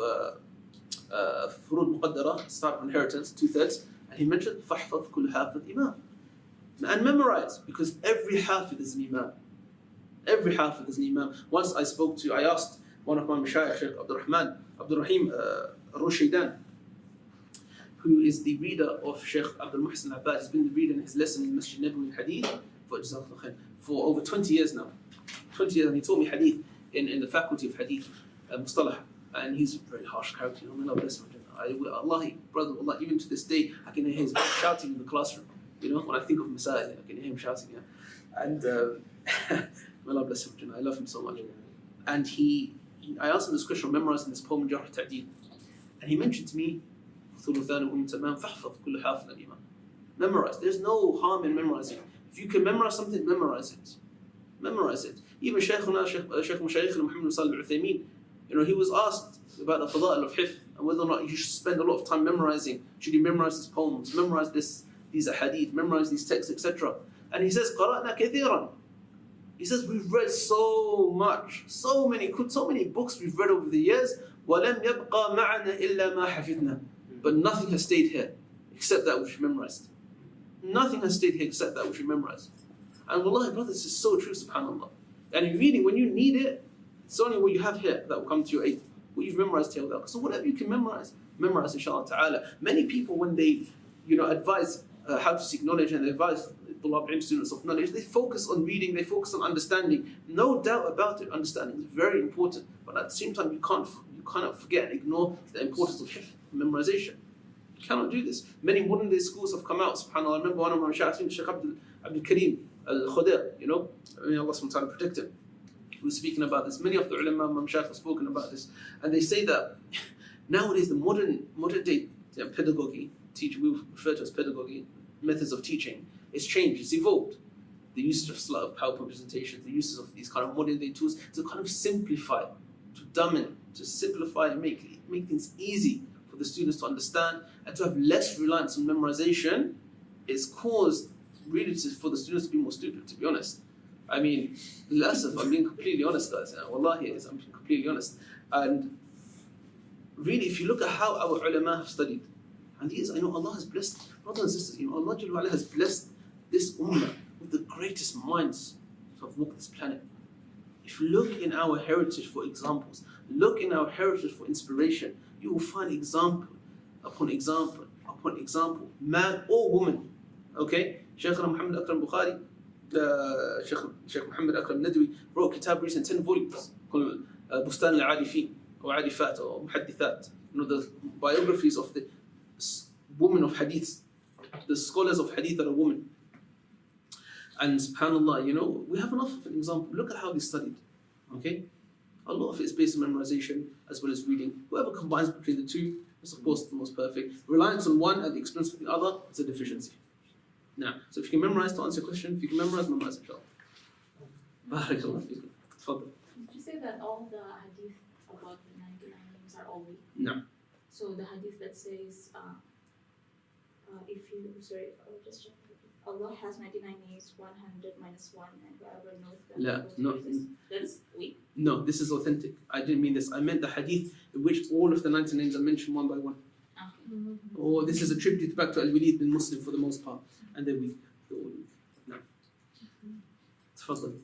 فروض مقدرة, it's type of inheritance, 2/3. And he mentioned فَاحْفَظْ كُلُّ حَافِظٍ إِمَامُ. And memorize, because every hafiz is an imam. Every hafiz is an imam. Once I asked one of my mashayikh, Sheikh Abdurrahim Rushaydan, who is the reader of Sheikh Abdul Muhsin al-Abbad. He's been the reader in his lesson in Masjid Nabawi al-Hadith for over 20 years now. 20 years, and he taught me hadith in the faculty of hadith, mustalah. And he's a very harsh character. May Allah bless him. Brother, Allah, even to this day, I can hear his shouting in the classroom. When I think of Masail, I can hear him shouting. Yeah. And may Allah bless him. I love him so much. And I asked him this question of memorizing this poem, Jarh Ta'deel. And he mentioned to me, memorize. There's no harm in memorizing. If you can memorize something, memorize it. Memorize it. Even Shaykh Mashayikh Muhammad Salih al-Uthaymeen, he was asked about the fada'il of hifz and whether or not you should spend a lot of time memorizing. Should you memorize these poems, memorize these hadith, memorize these texts, etc. And he says, قَرَأْنَا كَثِيرًا. He says, we've read so much, so many books we've read over the years. وَلَمْ يَبْقَى مَعَنَا إِلَّا مَا حَفِظْنَا. But nothing has stayed here except that which we memorized. Nothing has stayed here except that which we memorized. And wallahi, brothers, this is so true, subhanAllah. And in reading, when you need it, it's only what you have here that will come to your aid. What you've memorized here without. So whatever you can memorize inshallah ta'ala. Many people, when they advise how to seek knowledge and they advise students of knowledge, they focus on reading, they focus on understanding. No doubt about it, understanding is very important. But at the same time, you cannot forget and ignore the importance of hifz, memorization. You cannot do this. Many modern day schools have come out, subhanAllah. I remember one of my shaykh, Sheikh Abdul Kareem al-Khudair, may Allah subhanahu wa ta'ala protect him. He was speaking about this. Many of the ulama, shaykh have spoken about this. And they say that nowadays the modern day pedagogy, we refer to as pedagogy, methods of teaching, it's changed, it's evolved. The usage of PowerPoint presentations, the uses of these kind of modern day tools to kind of simplify, to dumb in, to simplify and make things easy for the students to understand and to have less reliance on memorization. It's caused really for the students to be more stupid, to be honest. I mean, I'm being completely honest, guys. Wallahi, I'm being completely honest. And really, if you look at how our ulama have studied, and I know Allah has blessed, brothers and sisters, Allah Jalla wa'ala has blessed this ummah with the greatest minds to have walked this planet. If you look in our heritage for examples, look in our heritage for inspiration, you will find example upon example upon example, man or woman. Okay? Sheikh Muhammad Akram Bukhari, Sheikh Muhammad Akram Nadwi wrote kitab recent 10 volumes called Bustan al-Arifin or Arifat or Muhaddithat. The biographies of the women of hadith, the scholars of hadith are a woman. And subhanAllah, we have enough of an example. Look at how they studied. Okay? A lot of it is based on memorization as well as reading. Whoever combines between the two is of course the most perfect. Reliance on one at the expense of the other is a deficiency. Now, so if you can memorize, to answer your question, if you can memorize inshallah. Barakallah fikum. Tafadhal. Did you say that all the hadith about the 99 names are all weak? No. So the hadith that says, just check. Allah has 99 names, 100 minus 1, and whoever knows them. No. That's weak. No, this is authentic. I didn't mean this. I meant the hadith in which all of the 90 names are mentioned one by one. Okay. Or this is attributed back to Al-Walid bin Muslim for the most part. And they're weak. No. Tafadhal.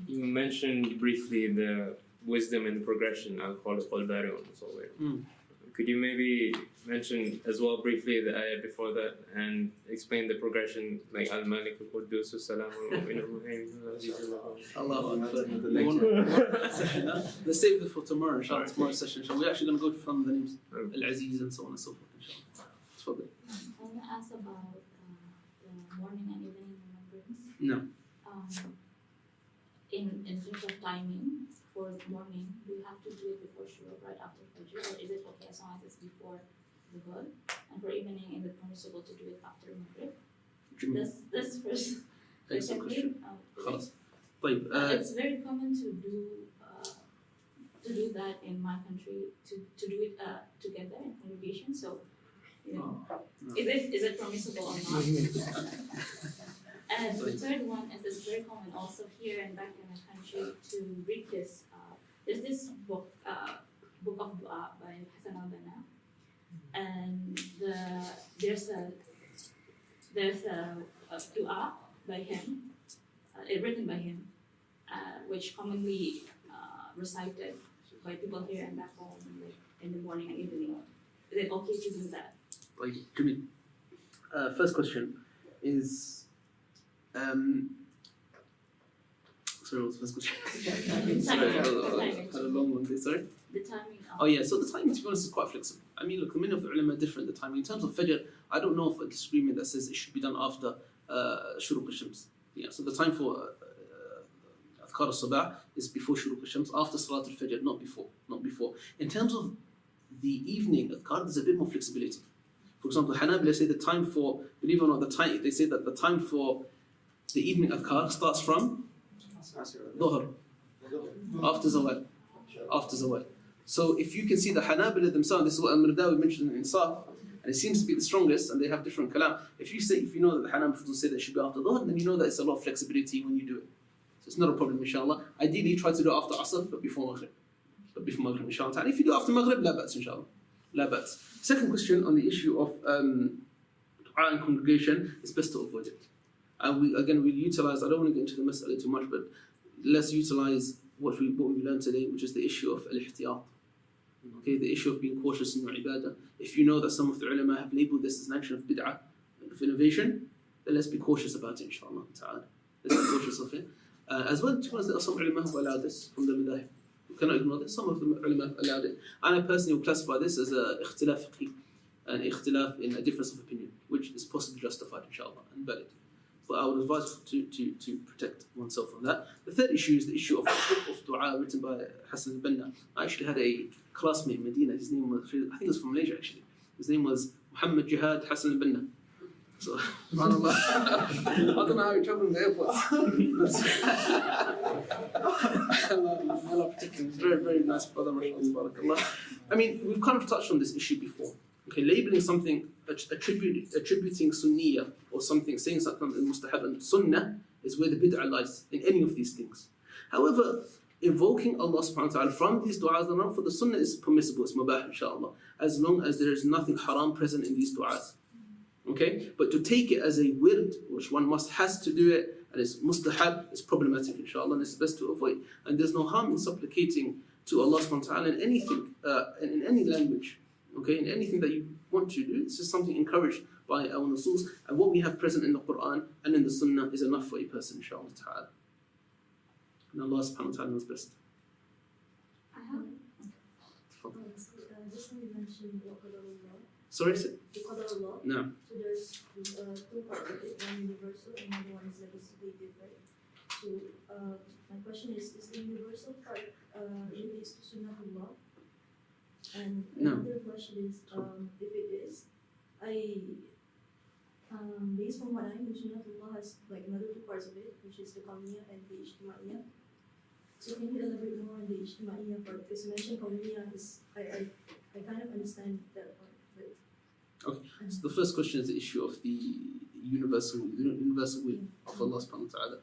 You mentioned briefly the wisdom and the progression. I'll call it al-Bari. Could you maybe mention as well briefly the ayah before that and explain the progression, like Al-Malik al-Quddus al-Salam al-Mu'min al-Muhaymin Allah. Let's save this for tomorrow, inshallah. Tomorrow's session. We're actually going to go from the names Al-Aziz and so on and so forth, inshallah. Tafadhal. I want to ask about the morning and evening remembrance. No. In terms of timing, for the morning, do you have to do it before Shuruk, right after Fajr, or is it okay as long as it's before Zuhur? And for evening, is it permissible to do it after Maghrib? That's first. Excellent question. خلاص. It's very common to do that in my country, to do it together in congregation. So, is it permissible or not? And the third one is it's very common also here and back in the country to read this. There's this book of Dua by Hassan al-Banna, and there's a Dua by him, written by him, which commonly recited by people here and back home, like in the morning and evening. Is it okay to do that? First question is. Sorry, what's the first question? Sorry, I had a long one there, sorry. The timing. Oh yeah, so the timing, to be honest, is quite flexible. I mean, look, many of the ulama are different, the timing. In terms of Fajr, I don't know of a disagreement that says it should be done after Shuruq al-Shams. Yeah, so the time for Adhkar al-Sabah is before Shuruq al-Shams, after Salat al-Fajr, not before. In terms of the evening Adhkar, there's a bit more flexibility. For example, Hanabila say the time for, believe it or not, they say that the time for the evening Adhkar starts from Dhuhr, after Zawal. So if you can see the Hanabila themselves, this is what Al-Mirdawi mentioned in Insaf, and it seems to be the strongest, and they have different kalam. If you know that the Hanabila will say that it should be after Dhuhr, then you know that it's a lot of flexibility when you do it. So it's not a problem, inshallah. Ideally, try to do it after Asr, but before Maghrib, inshallah. And if you do it after Maghrib, la bats, inshallah. La bats. Second question on the issue of dua and congregation, it's best to avoid it. And we'll utilize, I don't want to get into the mas'ala too much, but let's utilize what we learned today, which is the issue of al-ihtiyat. Okay, the issue of being cautious in your ibadah. If you know that some of the ulama have labeled this as an action of bid'ah, of innovation, then let's be cautious about it, inshallah ta'ala. Let's be cautious of it. As well, to be honest, there are some ulama who allow this from the madhahib. You cannot ignore this. Some of the ulama have allowed it. And I personally would classify this as a ikhtilaf fiqhi, an ikhtilaf in a difference of opinion, which is possibly justified, inshallah, and valid. But I would advise to protect oneself from that. The third issue is the issue of dua written by Hassan al-Banna. I actually had a classmate in Medina. His name was, I think it was from Malaysia actually. His name was Muhammad Jihad Hassan al-Banna. So, subhanAllah. I don't know how he travelled in the airport. Allah protect him. He's a very, very nice brother, mashallah. I mean, we've kind of touched on this issue before. Okay, labeling something, attributing sunniyah or something, saying something in mustahab and sunnah is where the bid'ah lies in any of these things. However, invoking Allah subhanahu wa ta'ala from these du'as, the run for the sunnah is permissible, it's mubah inshallah, as long as there is nothing haram present in these du'as. Okay, but to take it as a wird, which one has to do it, and it's mustahab, it's problematic inshallah, and it's best to avoid. And there's no harm in supplicating to Allah subhanahu wa ta'ala in anything, in any language, okay, in anything that you want to do. This is something encouraged by our nusus, and what we have present in the Quran and in the Sunnah is enough for a person inshallah ta'ala. And Allah subhanahu wa ta'ala knows best. I have just when you mentioned Qadar Sorry, sir? Qadar No. So there's two parts of it, one universal and another one is legislative, right? So my question is the universal part relates to Sunnatullah? And No. another question is, if it is, based on what I know, Sunnatullah has like another two parts of it, which is the Qawmiyah and the Ijtimaiyah. So can you elaborate more on the Ijtimaiyah part? Because you mentioned Qawmiyah is, I kind of understand that part. But So the first question is the issue of the universal will of Allah subhanahu wa ta'ala.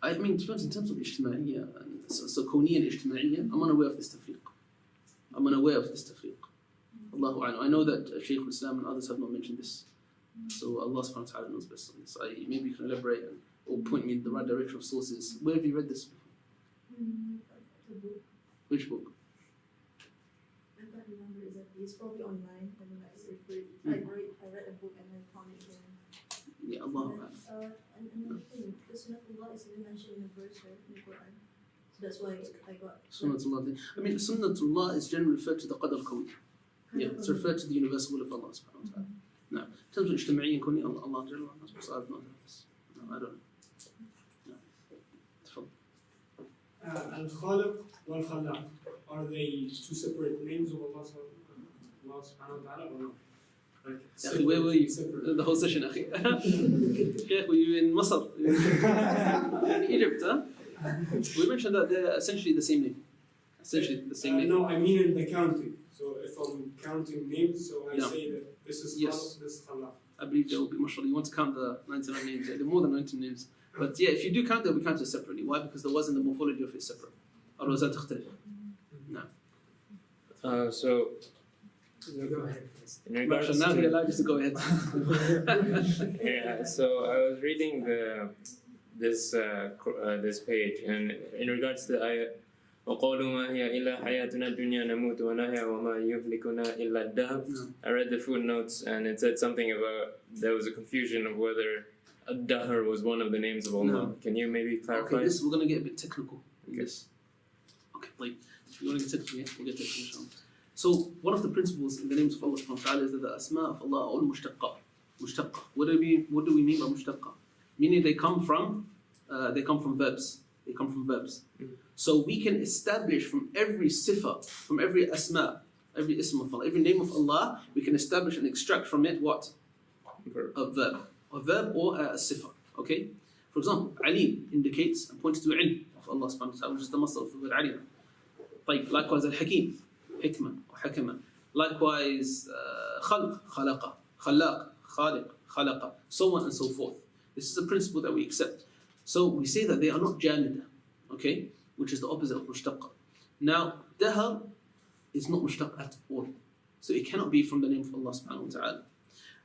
I mean, to be honest, in terms of ijtimaiyya, so kawniyya and ijtimaiyya, I'm unaware of this tafriq. Allahu a'lam. I know that Shaykh al-Islam and others have not mentioned this. So Allah subhanahu wa ta'ala knows best on this. Maybe you can elaborate or point me in the right direction of sources. Where have you read this before? the book, Which book? I can't remember exactly. It's probably online. And then I read a book and I found it there. Yeah, And Allahu then, a'lam. and another thing, the Sunnatullah is even mentioned in a verse, right, in the Quran. So that's why I got. Sunnatullah. I mean, Sunnatullah is generally referred to the qadr kawn. Yeah, it's referred to the universal will of Allah subhanahu wa ta'ala. Now, in terms of ijtimaiyya and kawniyya, Allah Jalla wa ala, so I've not heard this. No, I don't know. No. Al-Khaliq wal-Khalaq, are they two separate names of Allah subhanahu wa ta'ala or no? Like Akhi, where were you? separate. The whole session, Akhi. Sheikh, were you in Masr? In Egypt, huh? We mentioned that they're essentially the same name. No, I mean in the counting. So if I'm counting names, so I No. say that this is Yes. Khalaq, this is Khalaq. I believe there will be, mashallah, you want to count the 99 names. Yeah, there are more than 19 names. But yeah, if you do count, they'll be counted separately. Why? Because there wasn't the morphology of it separate. Otherwise, that تختلف. No. So, Go ahead first. in regards Mashallah, now he to, allowed you to go ahead. yeah, so I was reading this page, and in regards to the ayah, وَقَالُوا مَا هِيَ إِلَّا حَيَاتُنَا الدُّنْيَا نَمُوتُ وَنَحْيَا وَمَا يُهْلِكُنَا إِلَّا الدَّهْرُ. I read the footnotes, and it said something about there was a confusion of whether ad-dahr was one of the names of Allah. No. Can you maybe clarify? Okay, we're going to get a bit technical in Okay. this. Okay, like, if you want to get technical, yeah, we'll get technical, inshallah. So, one of the principles in the names of Allah subhanahu wa ta'ala is that the asma of Allah are all mushtaqqa. Mushtaqqa. What do we mean by mushtaqqa? Meaning they come from verbs. So we can establish from every sifa, from every asma, every ism of Allah, every name of Allah, we can establish and extract from it what? A verb or a sifa. Okay? For example, alim indicates and points to ilm of Allah subhanahu wa ta'ala, which is the masdar of the word alim. Likewise, al-hakim, hikmah or hakama. Likewise, khalq, khalaqa, khalaq, khaliq, khalaqa, so on and so forth. This is a principle that we accept. So we say that they are not jamida, okay, which is the opposite of mushtaqqa. Now, dahr is not mushtaq at all. So it cannot be from the name of Allah subhanahu wa ta'ala.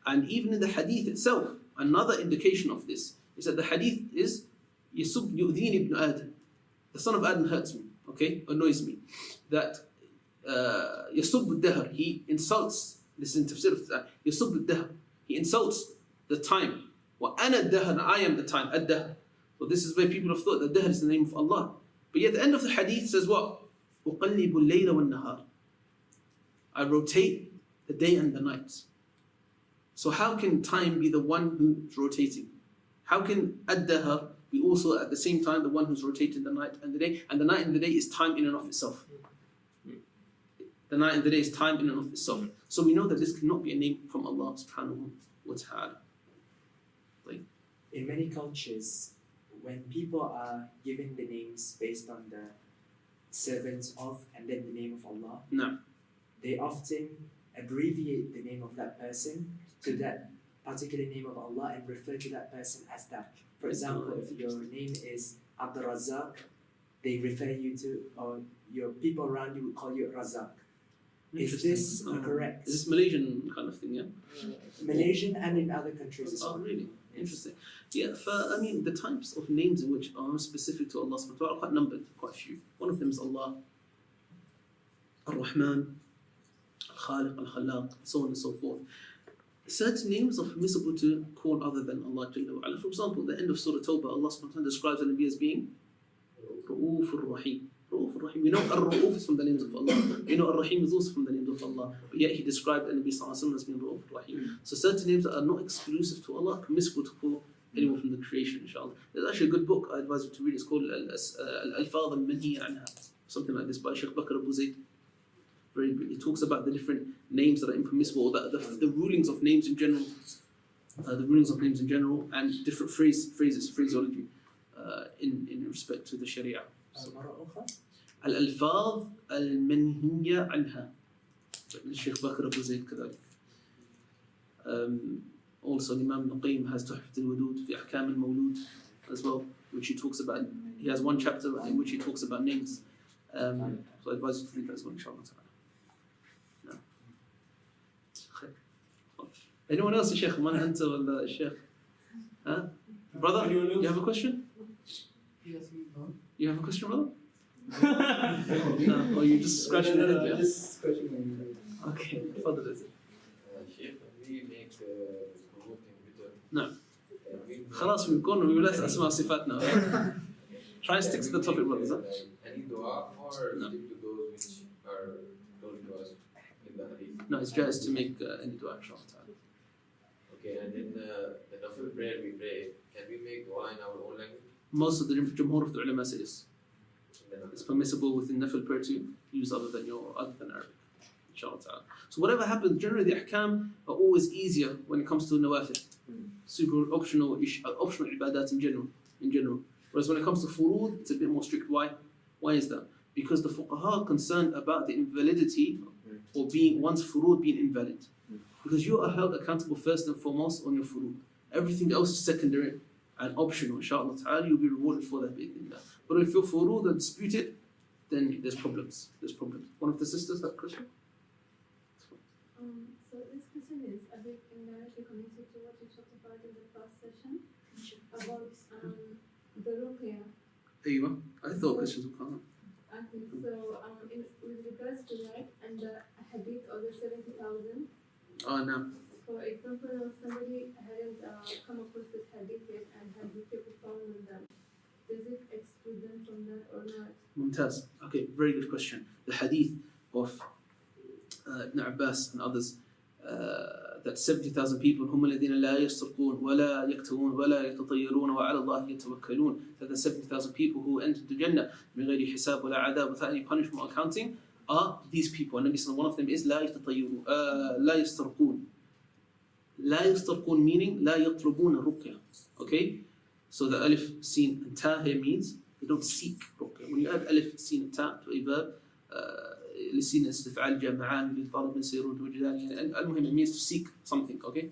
And even in the hadith itself, another indication of this is that the hadith is يَسُبْ يُؤْذِينِ ibn Adam. The son of Adam hurts me, okay, annoys me. That يَسُبْ الدَّهْر, he insults, this is in tafsir of that, يَسُبْ الدَّهْر, he insults the time. وَأَنَا الدَّهْر, I am the time, الدَّهْر. So this is where people have thought that dahr is the name of Allah. But yet the end of the hadith says what? أُقَلِّبُ اللَّيْلَ وَالنَّهَارِ, I rotate the day and the night. So how can time be the one who's rotating? How can ad-dahr be also at the same time the one who's rotating the night and the day? And the night and the day is time in and of itself. The night and the day is time in and of itself. So we know that this cannot be a name from Allah subhanahu wa ta'ala. In many cultures, when people are given the names based on the servants of and then the name of Allah, No. they often abbreviate the name of that person to that particular name of Allah and refer to that person as that. For example, if your name is Abdul Razak, they refer you to, or your people around you will call you Razak. Is this correct? Is this Malaysian kind of thing, yeah? Malaysian and in other countries as Oh, well. really? Interesting. Yeah, I mean, the types of names in which are specific to Allah subhanahu wa ta'ala are quite numbered, quite few. One of them is Allah, Ar-Rahman, Al-Khaliq, Al-Khalaq, so on and so forth. Certain names are permissible to call other than Allah Jalla wa Ala. For example, the end of Surah Tawbah, Allah subhanahu wa ta'ala describes the Nabi as being Ra'uf Ar-Rahim. Ra'uf Ar-Rahim. You know Ar-Ra'uf is from the names of Allah. You know Ar-Rahim is also from the names of Allah. But yet he described the Nabi Sallallahu Alaihi Wasallam as being Ra'uf Ar-Rahim. So certain names that are not exclusive to Allah are permissible to call anyone from the creation, inshallah. There's actually a good book I advise you to read. It's called Al-Alfadh Al-Manhiya Anha. Something like this by Sheikh Bakr Abu Zayd. Very good. He talks about the different names that are impermissible, or the rulings of names in general, and different phraseology in respect to the Sharia. Al-Alfadh Al-Manhiya Anha. Sheikh Bakr Abu Zayd كذلك. Also, Imam Ibn Qayyim has Tuhfat al-Wadud fi Ahkam al-Mawlud as well, which he talks about. He has one chapter in which he talks about names. So I advise you to read that as well, inshallah. No. Anyone else, Sheikh? Man anta wala Sheikh? Huh? Brother, you have a question? You have a question, brother? No, or you just scratching your head? Yeah? Just scratching my head. Okay, Father does it. Sheikh, we make No. خلاص we've gone, we will let Asma Sifat now. Try and stick to the topic, brothers. Any dua or stick to those which are told to us in the hadith? No, it's just to make any dua, inshallah. Okay, and in the nafil prayer we pray, can we make dua in our own language? Most of the Jumhur of the ulama say yes. It's permissible within nafil prayer to use other than Arabic, inshallah ta'ala. So whatever happens, generally the ahkam are always easier when it comes to nawafil. Super optional ibadat in general. Whereas when it comes to furud, it's a bit more strict. Why? Why is that? Because the fuqaha are concerned about the invalidity or one's furud being invalid. Because you are held accountable first and foremost on your furud. Everything else is secondary and optional. Inshallah ta'ala, you'll be rewarded for that. But if your furud are disputed, then there's problems. One of the sisters have a question? So this question is a bit indirectly connected to what you talked about in the first session about the ruqya. There you are. I thought questions would come up. Okay, so with regards to that and the hadith of the 70,000. Oh, no. For example, if somebody hadn't come across this hadith yet and had ruqya performed on them, does it exclude them from that or not? Mumtaz. Okay, very good question. The hadith of Ibn Abbas and others, that 70,000 people هم الذين لا يسرقون ولا يكتوون ولا يتطيرون وعلى الله يتوكلون. That the 70,000 people who entered the Jannah بغير حساب ولا عذاب without any punishment or accounting are these people. And one of them is لا يتطيرون لا يسترقون. لا يسترقون meaning لا يطلبون الرقية. Okay? So the alif, sin and ta here means they don't seek ruqya. When you add alif, sin and ta to a verb, لسين استفعال جمعان للطالب يسيرون وجدان. المهم it means to seek something. Okay?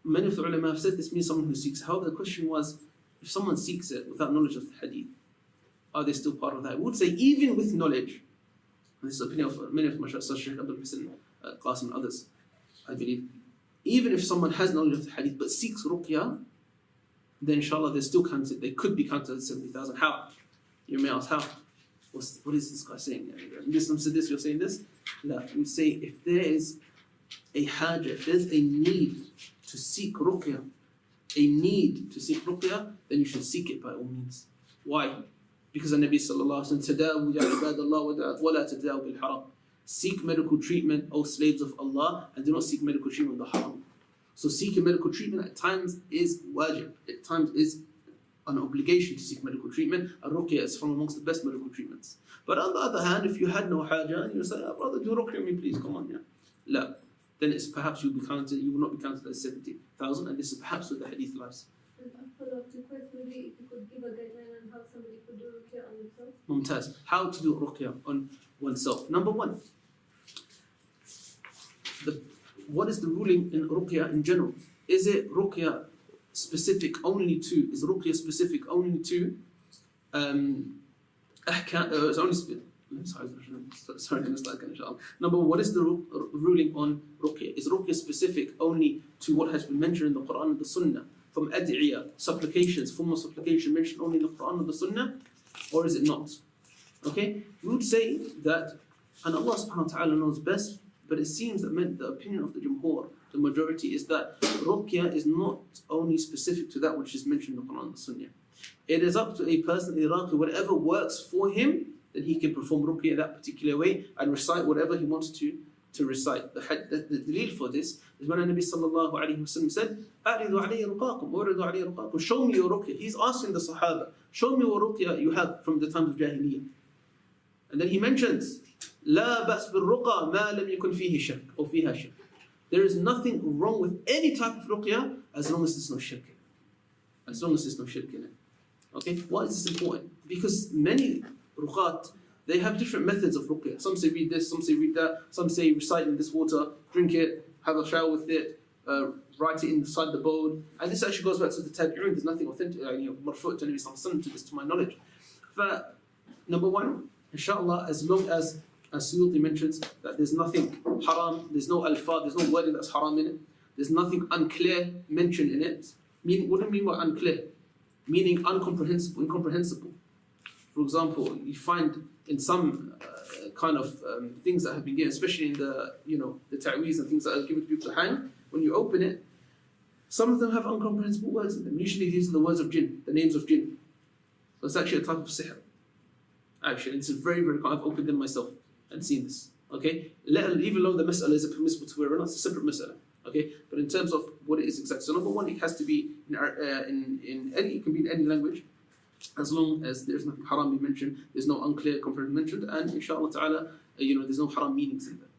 Many of the ulama have said this means someone who seeks. However, the question was, if someone seeks it without knowledge of the hadith, are they still part of that? We would say even with knowledge, and this is the opinion of many of Mashallah, such Sheikh Abdul Hussein Qasim and others, I believe, even if someone has knowledge of the hadith but seeks ruqya, then inshallah they're still counted. They could be counted as 70,000. How? You may ask how. What is this guy saying? Muslim said this, you're saying this? No, we say if there is a haja, if there's a need to seek ruqya, then you should seek it by all means. Why? Because the Nabi sallallahu alaihi wasallam, tadawu ya ibadallah wa la tadawu bil haram. Seek medical treatment, O slaves of Allah, and do not seek medical treatment with the haram. So seeking medical treatment at times is wajib, at times is an obligation to seek medical treatment. Ruqya is from amongst the best medical treatments. But on the other hand, if you had no haja and you say, oh, brother, do ruqya me please, come on, yeah. La. Then it's perhaps you will not be counted as 70,000, and this is perhaps where the hadith lies. And a follow-up request, maybe if you could give a guideline on how somebody could do ruqya on themselves? Mumtaz. How to do ruqya on oneself. Number one, what is the ruling in ruqya in general? Is ruqya specific only to ahkam, Sorry, inshallah. Number one, what is the ruling on ruqya? Is ruqya specific only to what has been mentioned in the Quran and the Sunnah? From ad'iyah, supplications, form of supplication mentioned only in the Quran and the Sunnah? Or is it not? Okay? We would say that, and Allah subhanahu wa ta'ala knows best, but it seems that the opinion of the Jumhur, the majority, is that ruqya is not only specific to that which is mentioned in the Quran and the Sunnah. It is up to a person, Iraqi, whatever works for him, then he can perform ruqya that particular way and recite whatever he wants to recite. The dalil for this is when the Nabi sallallahu alayhi wa sallam said, أَعْرِضُ عَلَيَّ رُقَاكُمْ وَأَعْرِضُ عَلَيَّ رُقَاكُمْ. Show me your ruqya. He's asking the Sahaba, show me what ruqya you have from the times of Jahiliyyah. And then he mentions, لا بأس بالرقى ما لم يكن فيه شرك أو فيها شرك. There is nothing wrong with any type of ruqya as long as there's no shirk in it. As long as there's no shirk in it. Okay, why is this important? Because many ruqat, they have different methods of ruqya. Some say read this, some say read that, some say recite in this water, drink it, have a shower with it, write it inside the bowl. And this actually goes back to the tabi'un. There's nothing authentic, marfu' to Nabi sallallahu alayhi wa sallam to this, to my knowledge. But number one, inshallah, as long as Suyuti mentions that there's nothing haram, there's no alfa, there's no wording that's haram in it, there's nothing unclear mentioned in it. Meaning, what do you mean by unclear? Meaning incomprehensible. For example, you find in some kind of things that have been given, especially in the the ta'weez and things that are given to people to hang, when you open it, some of them have incomprehensible words in them. Usually these are the words of jinn, the names of jinn. So it's actually a type of sihr. Actually, this is very, very common. I've opened them myself and seen this. Okay? Even though the mas'ala is permissible to wear or not, it's a separate mas'ala. Okay? But in terms of what it is exactly. So number one, it has to be in any, it can be in any language, as long as there's nothing haram mentioned, there's no unclear component mentioned, and inshallah ta'ala, there's no haram meanings in there.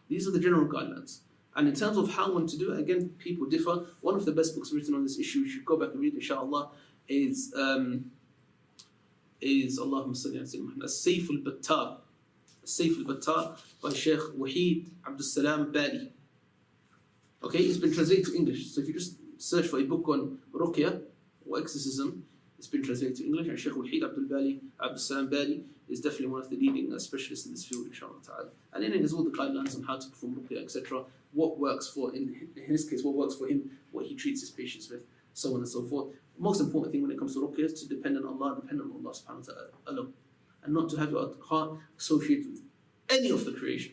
These are the general guidelines. And in terms of how one to do it, again, people differ. One of the best books written on this issue, you should go back and read, inshallah, is Allahumma salli ala Sayyidina Muhammad, As-Sayf al-Battar. As-Sayf al-Battar by Sheikh Wahid Abdul Salam Bali. Okay, it's been translated to English. So if you just search for a book on ruqya or exorcism, it's been translated to English, and Sheikh Wahid Abdul Salam Bali is definitely one of the leading specialists in this field, inshallah ta'ala. And in it is all the guidelines on how to perform ruqya, etc. What works for, in his case, what works for him, what he treats his patients with, so on and so forth. The most important thing when it comes to ruqya is to depend on Allah subhanahu wa ta'ala alone, and not to have your heart associated with any of the creation.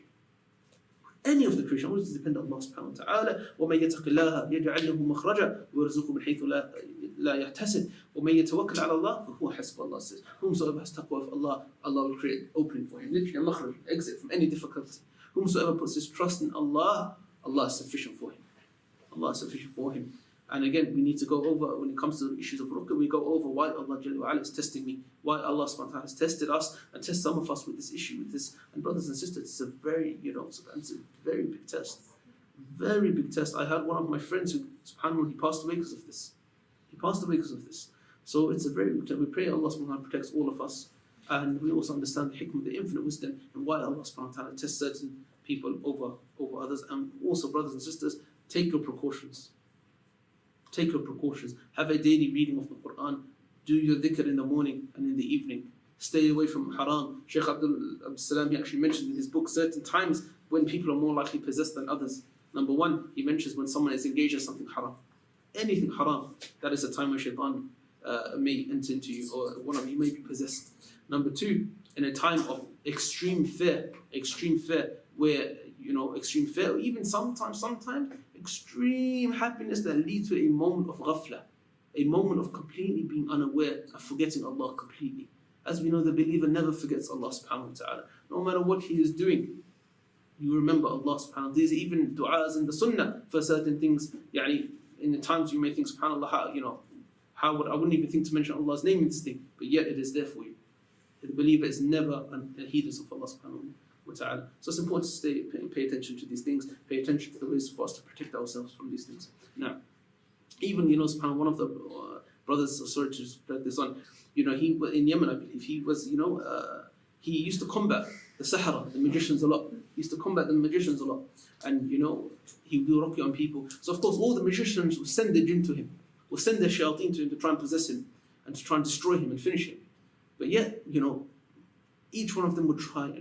Any of the creation, always depend on Allah subhanahu wa ta'ala. وَمَن يَتَقِ اللَّهَ يَجْعَلْ لَهُ مَخْرَجًا وَيَرْزُقْهُ مِنْ حَيْثُ لَا يَحْتَسِبُ وَمَن يَتَوَكَّلْ عَلَى اللَّهِ فَهُوَ حَسْبُهُ. Allah says, whomsoever has taqwa of Allah, Allah will create opening for him. Literally a makhraj, exit from any difficulty. Whomsoever puts his trust in Allah, Allah is sufficient for him. Allah is sufficient for him. And again, we need to go over, when it comes to the issues of ruqya, we go over why Allah Jalla wa Ala is testing me, why Allah subhanahu wa ta'ala has tested us and test some of us with this issue, with this. And brothers and sisters, it's a very, it's a very big test. Very big test. I had one of my friends who, subhanAllah, he passed away because of this. He passed away because of this. So it's a very big test. We pray Allah subhanahu wa ta'ala protects all of us. And we also understand the hikmah, the infinite wisdom, and why Allah subhanahu wa ta'ala tests certain people over others. And also, brothers and sisters, take your precautions. Take your precautions. Have a daily reading of the Quran. Do your dhikr in the morning and in the evening. Stay away from haram. Shaykh Abdul Salam, he actually mentioned in his book certain times when people are more likely possessed than others. Number one, he mentions when someone is engaged in something haram. Anything haram, that is a time where shaitan may enter into you, or one of you may be possessed. Number two, in a time of extreme fear, where, extreme fear, or even sometimes extreme happiness that leads to a moment of ghafla, a moment of completely being unaware and forgetting Allah completely. As we know, the believer never forgets Allah subhanahu wa ta'ala. No matter what he is doing, you remember Allah subhanahu wa ta'ala. There's even du'as in the sunnah for certain things. In the times you may think, subhanAllah, I wouldn't even think to mention Allah's name in this thing, but yet it is there for you. The believer is never heedless of Allah subhanahu wa ta'ala. So it's important to pay attention to these things, pay attention to the ways for us to protect ourselves from these things. Now, even, subhanAllah, one of the brothers, sorry to spread this on, he in Yemen, I believe, he used to combat the Sahara, the magicians a lot. He used to combat the magicians a lot. And, he would do ruqya on people. So, of course, all the magicians would send their jinn to him, would send their shayateen to him to try and possess him and to try and destroy him and finish him. But yet, Each one of them would try,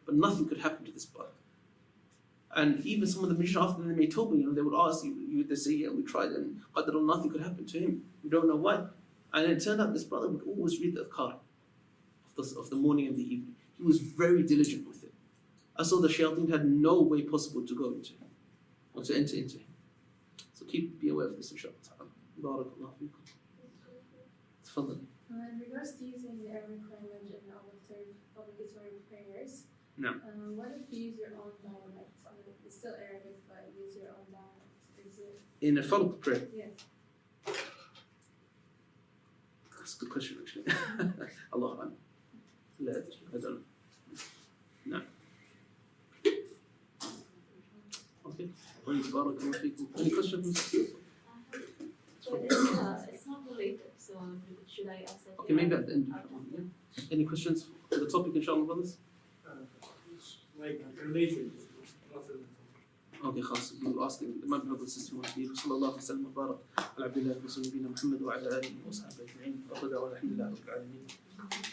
but nothing could happen to this brother. And even some of the magicians, after they made tawbah, they would ask you, they say, yeah, we tried, and qadr, nothing could happen to him. We don't know why. And it turned out this brother would always read the adhkar of the morning and the evening. He was very diligent with it. I saw the shayateen had no way possible to go into him, or to enter into him. So be aware of this, inshallah. Barakallahu feekum. Tafadhal. In regards to using the Arabic language in obligatory prayers, No. what if you use your own dialect? It's still Arabic, but use your own dialect. Is it? In a farq prayer. Yes. That's a good question, actually. Allah Alam. لا أدري. I don't know. No. Okay. Barakallahu feekum. Any questions? But it's not related, so should I ask that? Okay, maybe at the end. Yeah. Any questions for the topic, inshallah, brothers? Like related, nothing. Okay, خلاص. We will ask my brother and sister want to be. صلى الله وسلم وبارك على عبد الله ورسوله نبينا محمد وعلى آله وصحبه أجمعين. وأخذ دعوانا الحمد لله رب العالمين.